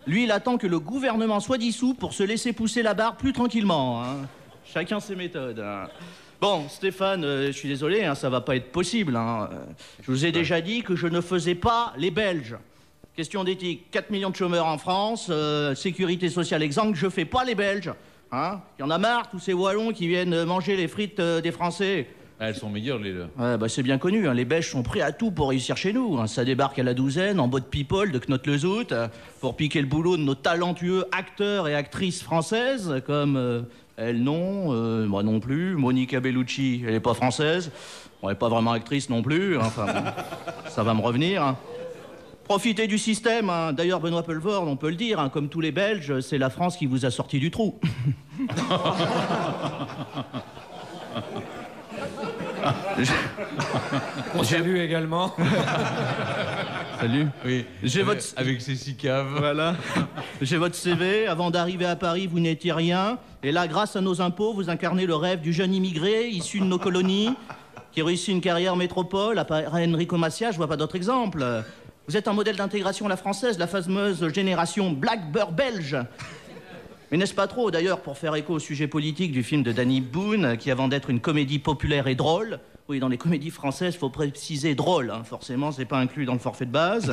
[SPEAKER 20] Lui, il attend que le gouvernement soit dissous pour se laisser pousser la barre plus tranquillement. Hein. Chacun ses méthodes. Hein. Bon, Stéphane, je suis désolé, hein, ça va pas être possible. Hein. Je vous ai déjà dit que je ne faisais pas les Belges. Question d'éthique, 4 millions de chômeurs en France, sécurité sociale exsangue, je fais pas les Belges. Hein, y en a marre, tous ces Wallons qui viennent manger les frites des Français.
[SPEAKER 2] Ah, elles sont meilleures, les leurs.
[SPEAKER 20] Ouais, bah c'est bien connu, hein, les Belges sont prêts à tout pour réussir chez nous. Hein. Ça débarque à la douzaine, en mode people, de Knot-le-Zout, pour piquer le boulot de nos talentueux acteurs et actrices françaises, comme elle non, moi non plus, Monica Bellucci, elle est pas française, elle n'est pas vraiment actrice non plus, hein, enfin, bon, ça va me revenir. Hein. Profitez du système, hein. D'ailleurs Benoît Poelvoorde, on peut le dire, hein, comme tous les Belges, c'est la France qui vous a sorti du trou.
[SPEAKER 17] On salue également.
[SPEAKER 20] Salut.
[SPEAKER 2] Oui,
[SPEAKER 20] J'ai votre...
[SPEAKER 2] avec ses 6 caves.
[SPEAKER 20] Voilà. J'ai votre CV. Avant d'arriver à Paris, vous n'étiez rien. Et là, grâce à nos impôts, vous incarnez le rêve du jeune immigré issu de nos colonies, qui réussit une carrière métropole. À part Enrico Macias, je vois pas d'autre exemple. Vous êtes un modèle d'intégration à la française, la fameuse génération Black Beurre belge. Mais n'est-ce pas trop, d'ailleurs, pour faire écho au sujet politique du film de Danny Boone, qui avant d'être une comédie populaire et drôle, oui, dans les comédies françaises, il faut préciser drôle, hein, forcément, c'est pas inclus dans le forfait de base.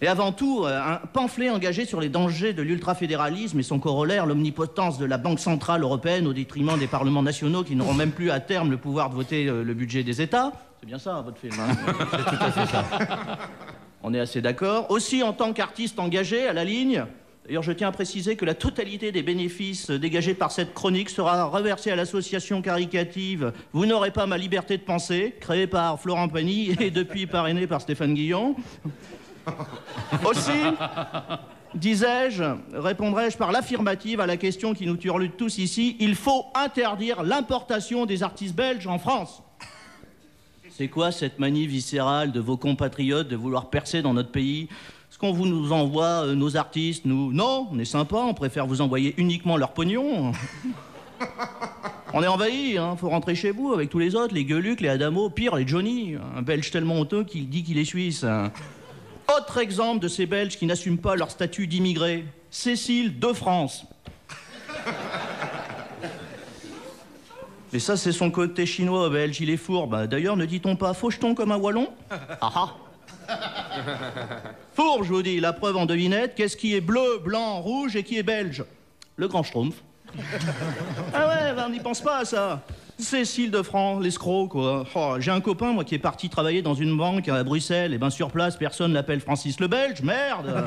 [SPEAKER 20] Et avant tout, un pamphlet engagé sur les dangers de l'ultrafédéralisme et son corollaire, l'omnipotence de la Banque Centrale Européenne au détriment des parlements nationaux qui n'auront même plus à terme le pouvoir de voter le budget des États. C'est bien ça, votre film, hein. C'est tout à fait ça. On est assez d'accord. Aussi, en tant qu'artiste engagé à la ligne, d'ailleurs, je tiens à préciser que la totalité des bénéfices dégagés par cette chronique sera reversée à l'association caricative « Vous n'aurez pas ma liberté de penser », créée par Florent Pagny et depuis parrainée par Stéphane Guillon. Aussi, disais-je, répondrai-je par l'affirmative à la question qui nous turlute tous ici, il faut interdire l'importation des artistes belges en France. C'est quoi cette manie viscérale de vos compatriotes de vouloir percer dans notre pays ? Est-ce qu'on vous nous envoie nos artistes, nous ? Non, on est sympa, on préfère vous envoyer uniquement leur pognon. On est envahi, hein, faut rentrer chez vous avec tous les autres, les Gueuluc, les Adamo, pire, les Johnny. Un Belge tellement honteux qu'il dit qu'il est suisse. Autre exemple de ces Belges qui n'assument pas leur statut d'immigré. Cécile de France. Et ça, c'est son côté chinois belge, il est fourbe. D'ailleurs, ne dit-on pas faucheton comme un wallon ? Ah ah. Fourbe, je vous dis, la preuve en devinette, qu'est-ce qui est bleu, blanc, rouge et qui est belge ? Le grand schtroumpf. Ah ouais, ben, on n'y pense pas à ça. Cécile de France, l'escroc, quoi. Oh, j'ai un copain, moi, qui est parti travailler dans une banque à Bruxelles. Et ben, sur place, personne l'appelle Francis le Belge. Merde.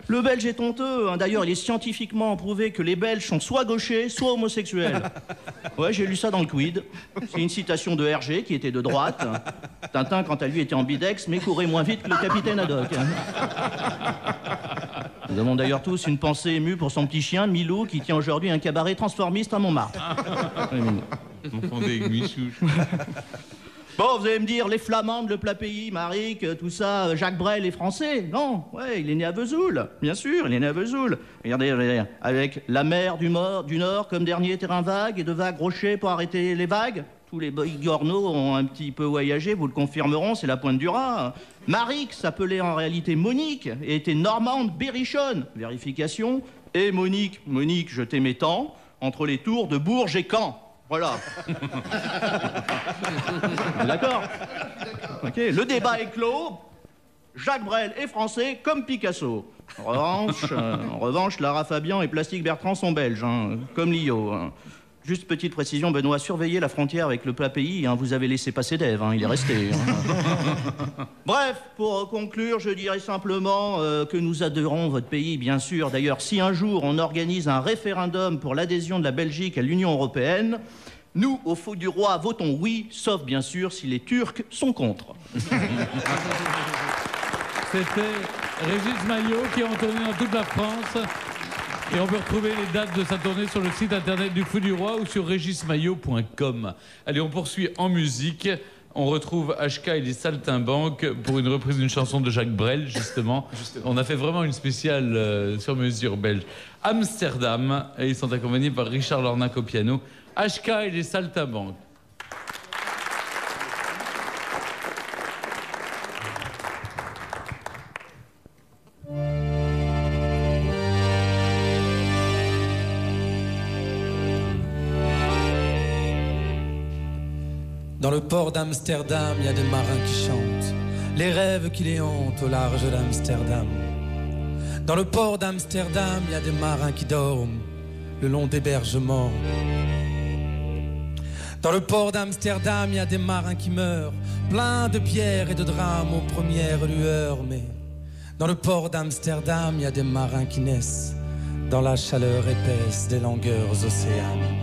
[SPEAKER 20] Le Belge est honteux. Hein. D'ailleurs, il est scientifiquement prouvé que les Belges sont soit gauchers, soit homosexuels. Ouais, j'ai lu ça dans le Quid. C'est une citation de Hergé, qui était de droite. Tintin, quant à lui, était ambidex, mais courait moins vite que le capitaine Haddock. Nous avons d'ailleurs tous une pensée émue pour son petit chien, Milou, qui tient aujourd'hui un cabaret transformiste à Montmartre. Bon, vous allez me dire, les Flamandes, le plat pays, Maric, tout ça, Jacques Brel, les Français. Non, ouais, il est né à Vesoul, bien sûr, il est né à Vesoul. Regardez, avec la mer du Nord comme dernier terrain vague et de vagues rochers pour arrêter les vagues. Tous les bigorneaux ont un petit peu voyagé, vous le confirmeront, c'est la pointe du Raz. Maric s'appelait en réalité Monique et était normande berrichonne. Vérification. Et Monique, je t'aimais tant, entre les tours de Bourges et Caen. Voilà. D'accord. Ok, le débat est clos. Jacques Brel est français comme Picasso. En revanche, Lara Fabian et Plastique Bertrand sont belges, hein, comme Lio. Hein. Juste petite précision, Benoît, surveillez la frontière avec le plat pays, hein, vous avez laissé passer Dave, hein, il est resté. Hein. Bref, pour conclure, je dirais simplement que nous adorons votre pays, bien sûr. D'ailleurs, si un jour on organise un référendum pour l'adhésion de la Belgique à l'Union européenne, nous, au Fou du Roi, votons oui, sauf bien sûr si les Turcs sont contre.
[SPEAKER 2] C'était Régis Maillot qui a tourné dans toute la France. Et on peut retrouver les dates de sa tournée sur le site internet du Fou du Roi ou sur regismaillot.com. Allez, on poursuit en musique. On retrouve HK et les Saltimbanques pour une reprise d'une chanson de Jacques Brel, justement. On a fait vraiment une spéciale sur mesure belge. Amsterdam, et ils sont accompagnés par Richard Lornac au piano. HK et les Saltimbanques.
[SPEAKER 12] Dans le port d'Amsterdam, il y a des marins qui chantent les rêves qui les hantent au large d'Amsterdam. Dans le port d'Amsterdam, il y a des marins qui dorment le long des berges morts. Dans le port d'Amsterdam, il y a des marins qui meurent, pleins de pierres et de drames aux premières lueurs. Mais dans le port d'Amsterdam, il y a des marins qui naissent dans la chaleur épaisse des longueurs océanes.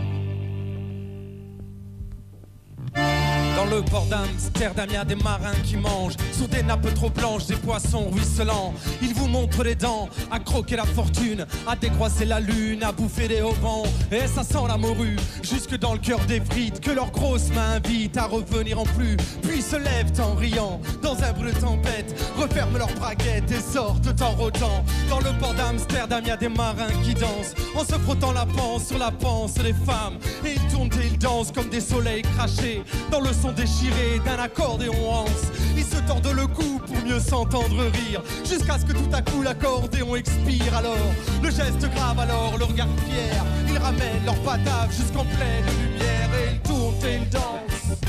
[SPEAKER 12] Dans le port d'Amsterdam, il y a des marins qui mangent sur des nappes trop blanches des poissons ruisselants. Ils vous montrent les dents, à croquer la fortune, à décroiser la lune, à bouffer des haubans. Et ça sent la morue, jusque dans le cœur des frites, que leurs grosses mains invitent à revenir en plus. Puis se lèvent en riant, dans un bruit de tempête, referment leurs braguettes et sortent en rôdant. Dans le port d'Amsterdam, il y a des marins qui dansent, en se frottant la panse sur la panse des femmes. Et ils tournent et ils dansent comme des soleils crachés, dans le son déchiré d'un accordéon hanse. Ils se tordent le cou pour mieux s'entendre rire, jusqu'à ce que tout à coup l'accordéon expire. Alors, le geste grave, alors le regard fier, ils ramènent leur patave jusqu'en pleine lumière. Et ils tournent et ils dansent,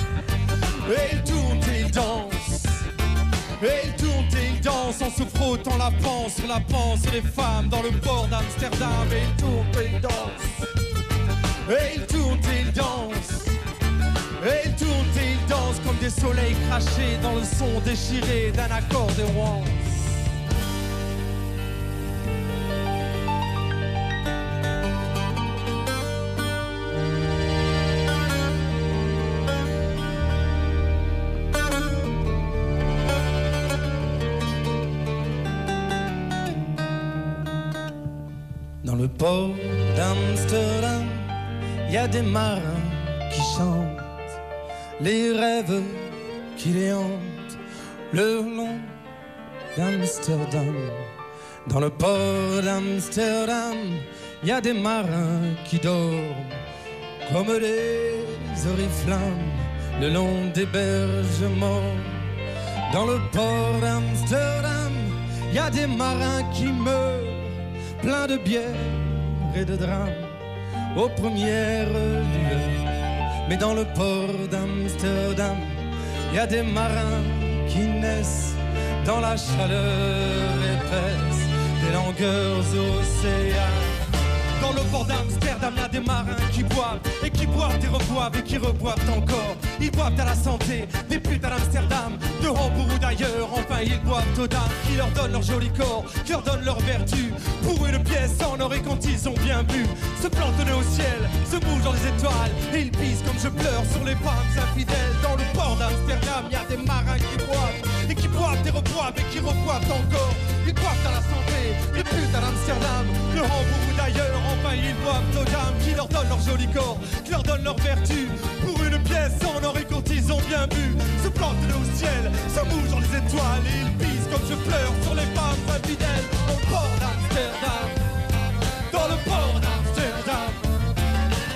[SPEAKER 12] et ils tournent et ils dansent, et ils tournent et ils dansent, en se frottant la panse sur la panse des femmes. Dans le port d'Amsterdam, et ils tournent et ils dansent, et ils tournent et ils dansent, et ils tournent et ils dansent comme des soleils crachés dans le son déchiré d'un accordéon. Dans le port d'Amsterdam, il y a des marins qui chantent les rêves qui les hantent le long d'Amsterdam. Dans le port d'Amsterdam, il y a des marins qui dorment comme des oriflammes le long des berges morts. Dans le port d'Amsterdam, il y a des marins qui meurent, pleins de bière et de drames aux premières lueurs. Mais dans le port d'Amsterdam, il y a des marins qui naissent dans la chaleur épaisse des longueurs océanes. Dans le port d'Amsterdam, il y a des marins qui boivent et qui boivent et reboivent et qui reboivent encore. Ils boivent à la santé des putes à l'Amsterdam, de Hambourg ou d'ailleurs. Enfin, ils boivent aux dames qui leur donnent leur joli corps, qui leur donnent leur vertu. Pour une pièce en or et quand ils ont bien bu, se plantent au ciel, se bougent dans les étoiles et ils pissent comme je pleure sur les femmes infidèles. Dans le port d'Amsterdam, il y a des marins qui boivent et qui boivent et reboivent et qui reboivent encore. Ils boivent à la santé des putes à l'Amsterdam, de Hambourg ou d'ailleurs. Enfin, ils boivent aux dames qui leur donnent leur joli corps, qui leur donnent leur vertu. Pour une pièce en or et quand ils ont bien bu, se plantent au ciel, se bougent dans les étoiles et ils pissent comme je pleure sur les femmes infidèles. Dans le port d'Amsterdam, dans le port d'Amsterdam,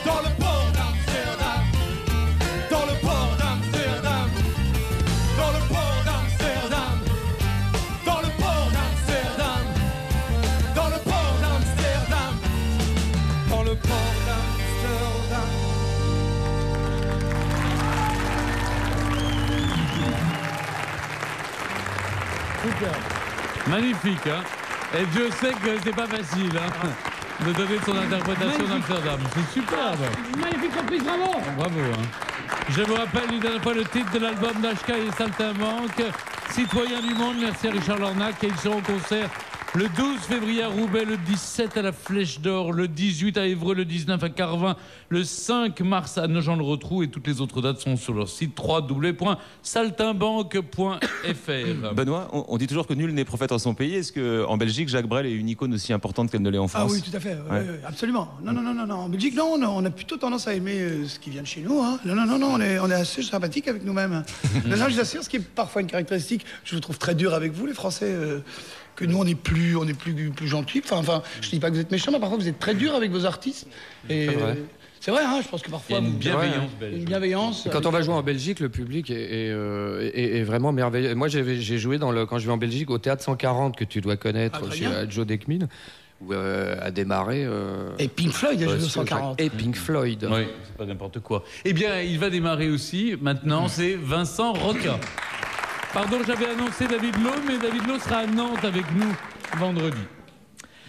[SPEAKER 12] dans le port d'Amsterdam, dans le port d'Amsterdam, dans le port d'Amsterdam, dans le port d'Amsterdam, dans le port d'Amsterdam, dans le port d'Amsterdam.
[SPEAKER 2] Super. Magnifique, hein? Et Dieu sait que c'est pas facile de donner son interprétation d'Amsterdam. C'est superbe.
[SPEAKER 8] Magnifique surprise, bravo.
[SPEAKER 2] Bravo. Je vous rappelle une dernière fois le titre de l'album d'HK et Saltimbanque, Citoyens du Monde. Merci à Richard Lornac. Et ils seront au concert le 12 février à Roubaix, le 17 à la Flèche d'Or, le 18 à Évreux, le 19 à Carvin, le 5 mars à Nogent-le-Rotrou, et toutes les autres dates sont sur leur site www.saltimbanque.fr.
[SPEAKER 5] Benoît, on dit toujours que nul n'est prophète en son pays. Est-ce qu'en Belgique, Jacques Brel est une icône aussi importante qu'elle ne l'est en France?
[SPEAKER 4] Ah oui, tout à fait, absolument. Non. En Belgique, non, on a plutôt tendance à aimer ce qui vient de chez nous. Hein. Non, on est assez sympathique avec nous-mêmes. Non, je vous assure, ce qui est parfois une caractéristique, je vous trouve très dur avec vous, les Français. Que nous, on est plus gentils. Enfin, je dis pas que vous êtes méchants, mais parfois vous êtes très dur avec vos artistes. Et c'est vrai, je pense que parfois...
[SPEAKER 2] Il y a une bienveillance belge.
[SPEAKER 4] Une bienveillance.
[SPEAKER 17] Quand on va jouer en Belgique, le public est vraiment merveilleux. Moi, j'ai joué quand je vais en Belgique au Théâtre 140, que tu dois connaître, chez Joe Dekmin, où a démarré...
[SPEAKER 4] Et Pink Floyd a joué au 140.
[SPEAKER 17] Et Pink Floyd.
[SPEAKER 2] Oui, c'est pas n'importe quoi. Eh bien, il va démarrer aussi, maintenant, c'est Vincent Roca. Pardon, j'avais annoncé David Lowe, mais David Lowe sera à Nantes avec nous vendredi.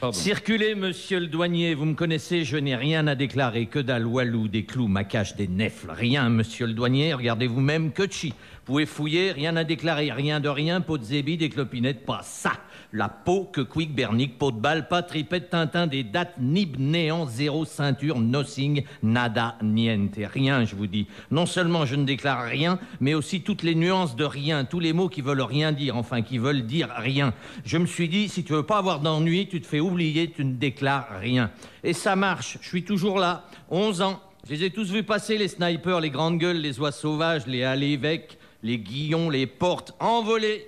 [SPEAKER 2] Pardon.
[SPEAKER 21] Circulez, monsieur le douanier, vous me connaissez, je n'ai rien à déclarer. Que dalle, walou, des clous, macache, des nèfles. Rien, monsieur le douanier, regardez vous-même, que chi. Vous pouvez fouiller, rien à déclarer, rien de rien, pot de zébi, des clopinettes, pas ça. La peau, que quick, bernique, pot de balle, pas tripette, tintin, des dates, nib, néant, zéro, ceinture, nothing, nada, niente. Rien, je vous dis. Non seulement je ne déclare rien, mais aussi toutes les nuances de rien, tous les mots qui veulent rien dire, enfin qui veulent dire rien. Je me suis dit, si tu veux pas avoir d'ennui, tu te fais oublier, tu ne déclares rien. Et ça marche, je suis toujours là, 11 ans. Je les ai tous vus passer, les snipers, les grandes gueules, les oies sauvages, les allées-évêques, les guillons, les portes envolées.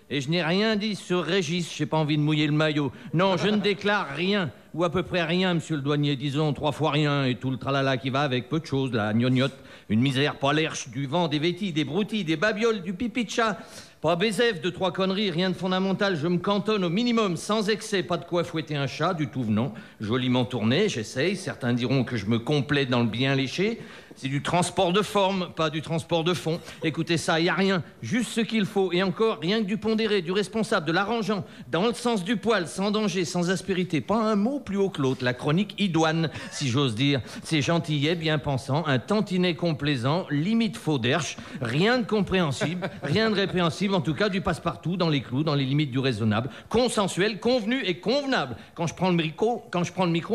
[SPEAKER 21] Et je n'ai rien dit sur Régis, j'ai pas envie de mouiller le maillot. Non, je ne déclare rien, ou à peu près rien, monsieur le douanier, disons 3 fois rien, et tout le tralala qui va avec, peu de choses, la gnognotte, une misère, pas l'herche, du vent, des vêtis, des broutilles, des babioles, du pipi de chat, pas baiser, 2-3 conneries, rien de fondamental, je me cantonne au minimum, sans excès, pas de quoi fouetter un chat, du tout venant, joliment tourné, j'essaye, certains diront que je me complais dans le bien léché. C'est du transport de forme, pas du transport de fond. Écoutez ça, il n'y a rien, juste ce qu'il faut. Et encore, rien que du pondéré, du responsable, de l'arrangeant, dans le sens du poil, sans danger, sans aspérité. Pas un mot plus haut que l'autre, la chronique idoine, si j'ose dire. C'est gentillet, bien pensant, un tantinet complaisant, limite faux derche, rien de compréhensible, rien de répréhensible, en tout cas du passe-partout, dans les clous, dans les limites du raisonnable, consensuel, convenu et convenable. Quand je prends le micro, on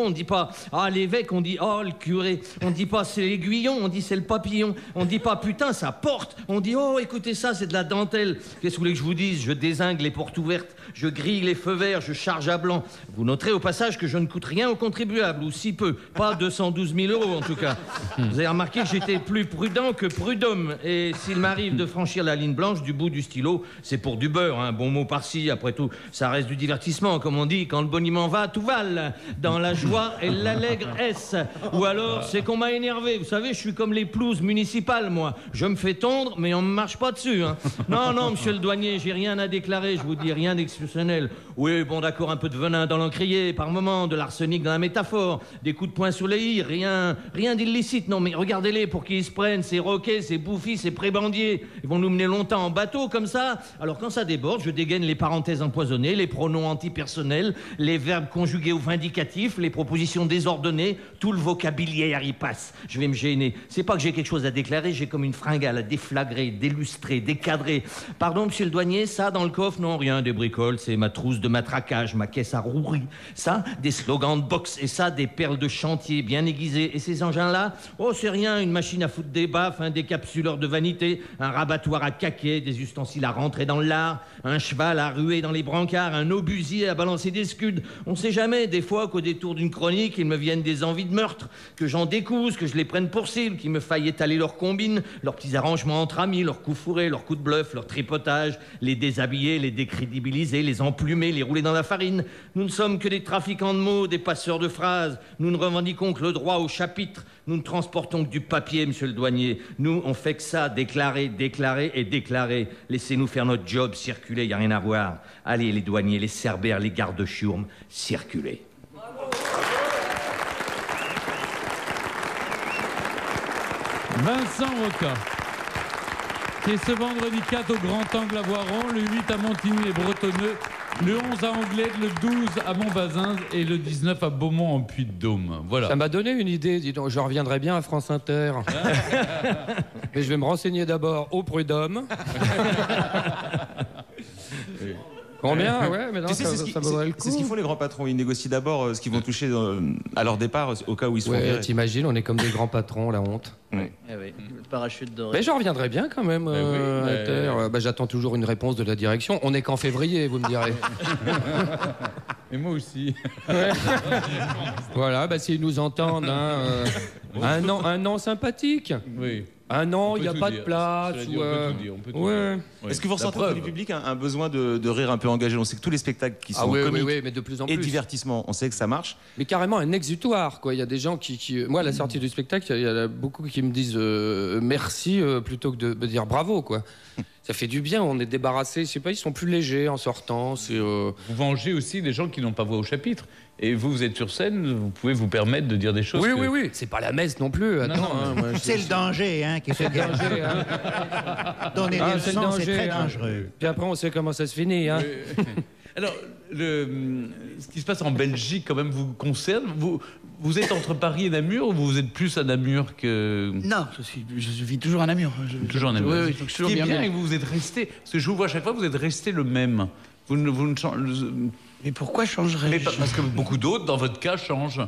[SPEAKER 21] ne dit pas « Ah, l'évêque », on dit « Oh, le curé », on ne dit pas « C'est l'aiguillon », on dit c'est le papillon, on dit pas putain ça porte, on dit oh écoutez ça c'est de la dentelle. Qu'est-ce que vous voulez que je vous dise? Je dézingue les portes ouvertes, je grille les feux verts, je charge à blanc. Vous noterez au passage que je ne coûte rien aux contribuables, ou si peu, pas 212 000 € en tout cas. Vous avez remarqué que j'étais plus prudent que prud'homme, et s'il m'arrive de franchir la ligne blanche du bout du stylo, c'est pour du beurre, un bon mot par-ci, après tout ça reste du divertissement, comme on dit, quand le boniment va, tout vale, dans la joie et l'allégresse. Ou alors c'est qu'on m'a énervé, vous savez, je suis comme les pelouses municipales, moi. Je me fais tondre, mais on me marche pas dessus. Hein. Non, monsieur le douanier, j'ai rien à déclarer, je vous dis, rien d'exceptionnel. Oui, bon, d'accord, un peu de venin dans l'encrier, par moment, de l'arsenic dans la métaphore, des coups de poing sur les i, rien d'illicite. Non, mais regardez-les pour qui ils se prennent, ces roquets, ces bouffis, ces prébandiers. Ils vont nous mener longtemps en bateau, comme ça. Alors, quand ça déborde, je dégaine les parenthèses empoisonnées, les pronoms antipersonnels, les verbes conjugués ou vindicatifs, les propositions désordonnées, tout le vocabulaire y passe. Je vais me gêner. C'est pas que j'ai quelque chose à déclarer, j'ai comme une fringale à déflagrer, d'illustrer, décadrer. Pardon, monsieur le douanier, ça dans le coffre? Non, rien, des bricoles, c'est ma trousse de matraquage, ma caisse à rouerie. Ça, des slogans de boxe, et ça, des perles de chantier bien aiguisées. Et ces engins-là, oh, c'est rien, une machine à foutre des baffes, un décapsuleur de vanité, un rabattoir à caquet, des ustensiles à rentrer dans le lard, un cheval à ruer dans les brancards, un obusier à balancer des scuds. On sait jamais, des fois, qu'au détour d'une chronique, il me viennent des envies de meurtre, que j'en découse, que je les prenne pour cible, qui me faillent étaler leurs combines, leurs petits arrangements entre amis, leurs coups fourrés, leurs coups de bluff, leurs tripotages, les déshabiller, les décrédibiliser, les emplumer, les rouler dans la farine. Nous ne sommes que des trafiquants de mots, des passeurs de phrases. Nous ne revendiquons que le droit au chapitre. Nous ne transportons que du papier, monsieur le douanier. Nous, on fait que ça, déclarer, déclarer et déclarer. Laissez-nous faire notre job, circuler, y a rien à voir. Allez, les douaniers, les cerbères, les gardes-chiourmes, circulez.
[SPEAKER 2] Vincent Roca, qui est ce vendredi 4 au Grand Angle à Voiron, le 8 à Montigny et Bretonneux, Le 11 à Anglette, le 12 à Montbazin et le 19 à Beaumont en Puy-de-Dôme. Voilà.
[SPEAKER 17] Ça m'a donné une idée, dis donc. Je reviendrai bien à France Inter. Mais je vais me renseigner d'abord au Prud'homme. Combien? Ouais, mais non,
[SPEAKER 5] Tu sais,
[SPEAKER 17] ça vaudrait le coup.
[SPEAKER 5] c'est ce qu'ils font les grands patrons. Ils négocient d'abord ce qu'ils vont toucher à leur départ au cas où ils sont virés.
[SPEAKER 17] T'imagines, on est comme des grands patrons, la honte.
[SPEAKER 5] Oui.
[SPEAKER 20] Eh oui, le parachute doré.
[SPEAKER 17] Mais je reviendrai bien quand même, Inter. J'attends toujours une réponse de la direction. On n'est qu'en février, vous me direz.
[SPEAKER 2] Et moi aussi.
[SPEAKER 17] Voilà, s'ils nous entendent, un an sympathique.
[SPEAKER 2] Oui.
[SPEAKER 17] Un an, il n'y a pas de place.
[SPEAKER 5] Est-ce que vous ressentez que le public a un besoin de rire un peu engagé? On sait que tous les spectacles qui sont comiques
[SPEAKER 17] mais de plus en
[SPEAKER 5] et
[SPEAKER 17] plus.
[SPEAKER 5] divertissement, on sait que ça marche.
[SPEAKER 17] Mais carrément un exutoire, quoi. Il y a des gens qui... Moi, à la sortie du spectacle, il y en a beaucoup qui me disent merci plutôt que de me dire bravo, quoi. Ça fait du bien, on est débarrassé. Je sais pas, ils sont plus légers en sortant.
[SPEAKER 2] Vous vengez aussi les gens qui n'ont pas voix au chapitre. Et vous êtes sur scène, vous pouvez vous permettre de dire des choses.
[SPEAKER 17] Oui. C'est pas la messe non plus. Attends,
[SPEAKER 11] c'est le danger, qui est le danger. Donner des leçons, c'est très dangereux.
[SPEAKER 17] Puis après, on sait comment ça se finit.
[SPEAKER 2] Alors, ce qui se passe en Belgique, quand même, vous concerne. Vous êtes entre Paris et Namur ou vous êtes plus à Namur que...
[SPEAKER 4] Non, je vis toujours à Namur.
[SPEAKER 2] Toujours à Namur.
[SPEAKER 4] Oui,
[SPEAKER 2] Ce qui est bien, et vous êtes resté... Parce que je vous vois à chaque fois, vous êtes resté le même. Vous ne changez...
[SPEAKER 4] Mais pourquoi changerais-je?
[SPEAKER 2] Parce que beaucoup d'autres, dans votre cas, changent.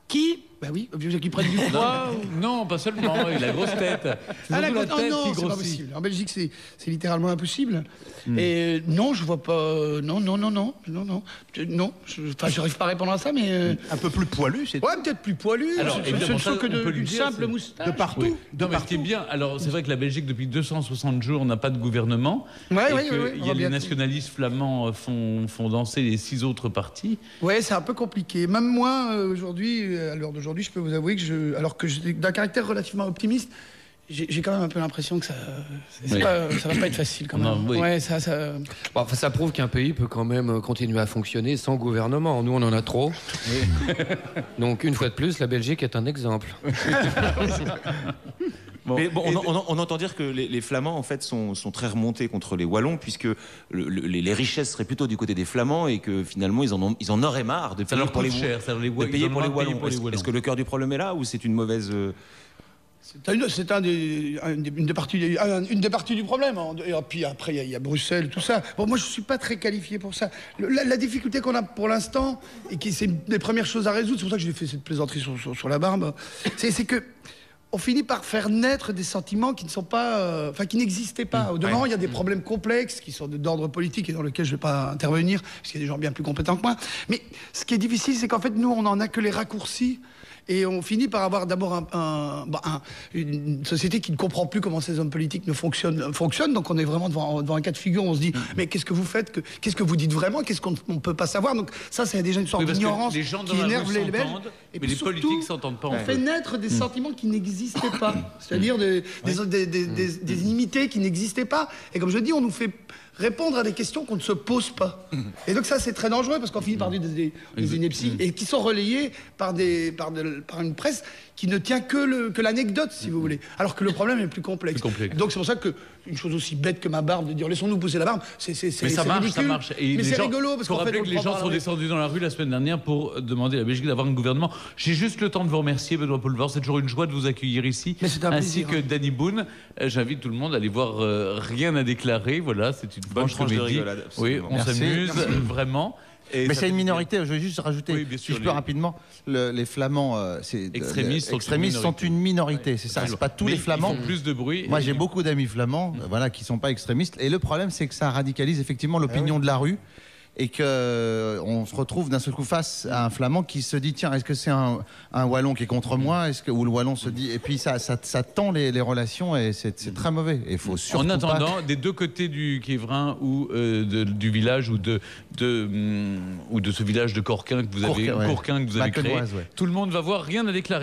[SPEAKER 4] Qui? Bah oui, qui prennent du poids.
[SPEAKER 2] Non, pas seulement, il a la grosse tête.
[SPEAKER 4] Ah,
[SPEAKER 2] la
[SPEAKER 4] non,
[SPEAKER 2] tête qui
[SPEAKER 4] c'est pas
[SPEAKER 2] grossit.
[SPEAKER 4] possible. En Belgique, c'est littéralement impossible. Et non, je vois pas. Non. J'arrive pas à répondre à ça, mais.
[SPEAKER 13] Un peu plus poilu, c'est.
[SPEAKER 4] Ouais, peut-être plus poilu.
[SPEAKER 2] Alors,
[SPEAKER 4] ce ne sont que d'une simple moustache.
[SPEAKER 13] De partout.
[SPEAKER 2] Oui. Non, mais ce qui est bien, alors c'est vrai que la Belgique, depuis 260 jours, n'a pas de gouvernement.
[SPEAKER 4] Oui.
[SPEAKER 2] Il y a les nationalistes flammands font danser les 6 autres partis.
[SPEAKER 4] Ouais, c'est un peu compliqué. Même moi, aujourd'hui, à l'heure d'aujourd'hui, je peux vous avouer que alors que j'étais d'un caractère relativement optimiste, j'ai quand même un peu l'impression que ça va pas être facile quand même.
[SPEAKER 2] Non, oui.
[SPEAKER 4] Ouais,
[SPEAKER 17] ça prouve qu'un pays peut quand même continuer à fonctionner sans gouvernement. Nous, on en a trop. Donc, une fois de plus, la Belgique est un exemple.
[SPEAKER 5] Mais bon, on entend dire que les Flamands en fait sont très remontés contre les Wallons, puisque les richesses seraient plutôt du côté des Flamands et que finalement ils en auraient marre de payer pour les Wallons. Est-ce que le cœur du problème est là ou c'est une mauvaise...
[SPEAKER 4] C'est une des parties du problème. Et puis après, il y a Bruxelles, tout ça. Bon, moi, je suis pas très qualifié pour ça. La difficulté qu'on a pour l'instant, et qui c'est une des premières choses à résoudre, c'est pour ça que j'ai fait cette plaisanterie sur la barbe, c'est que on finit par faire naître des sentiments qui ne sont pas, qui n'existaient pas. Au-devant, il y a des problèmes complexes qui sont d'ordre politique et dans lesquels je ne vais pas intervenir, parce qu'il y a des gens bien plus compétents que moi. Mais ce qui est difficile, c'est qu'en fait, nous, on n'en a que les raccourcis. Et on finit par avoir d'abord une société qui ne comprend plus comment ces hommes politiques fonctionnent. Donc on est vraiment devant un cas de figure où on se dit mais qu'est-ce que vous faites, qu'est-ce que vous dites vraiment, qu'est-ce qu'on ne peut pas savoir. Donc ça, c'est déjà une sorte d'ignorance qui énerve les Belges. Et puis
[SPEAKER 2] les
[SPEAKER 4] surtout,
[SPEAKER 2] politiques s'entendent pas.
[SPEAKER 4] On fait naître des sentiments qui n'existaient pas, c'est-à-dire des inimitiés qui n'existaient pas. Et comme je dis, on nous fait répondre à des questions qu'on ne se pose pas. Et donc ça, c'est très dangereux parce qu'on finit par des inepties et qui sont relayées par une presse qui ne tient que l'anecdote, si vous voulez. Alors que le problème est plus complexe. Donc c'est pour ça qu'une chose aussi bête que ma barbe, de dire laissons-nous pousser la barbe, c'est ridicule.
[SPEAKER 2] Ça marche.
[SPEAKER 4] Mais c'est rigolo parce
[SPEAKER 2] qu'on rappelle que les gens sont descendus dans la rue la semaine dernière pour demander à la Belgique d'avoir un gouvernement. J'ai juste le temps de vous remercier, Benoît Poelvoort. C'est toujours une joie de vous accueillir ici. Ainsi que Danny Boone. J'invite tout le monde à aller voir Rien à déclarer. Voilà, c'est une
[SPEAKER 5] bonne tranche de rigolade.
[SPEAKER 2] Oui, on s'amuse vraiment.
[SPEAKER 6] Mais c'est une minorité, je vais juste rajouter, si je peux rapidement, les Flamands extrémistes sont une minorité, c'est ça, c'est pas tous les Flamands.
[SPEAKER 2] Ils font plus de bruit.
[SPEAKER 6] Moi j'ai beaucoup d'amis flamands qui sont pas extrémistes, et le problème c'est que ça radicalise effectivement l'opinion de la rue, et qu'on se retrouve d'un seul coup face à un Flamand qui se dit tiens, est-ce que c'est un Wallon qui est contre moi, ou le Wallon se dit, et puis ça tend les relations, et c'est très mauvais. Et faut surtout
[SPEAKER 2] en attendant, des deux côtés du Quiévrain ou du village ou de ce village de Courquin que vous avez créé, tout le monde va voir Rien à déclarer.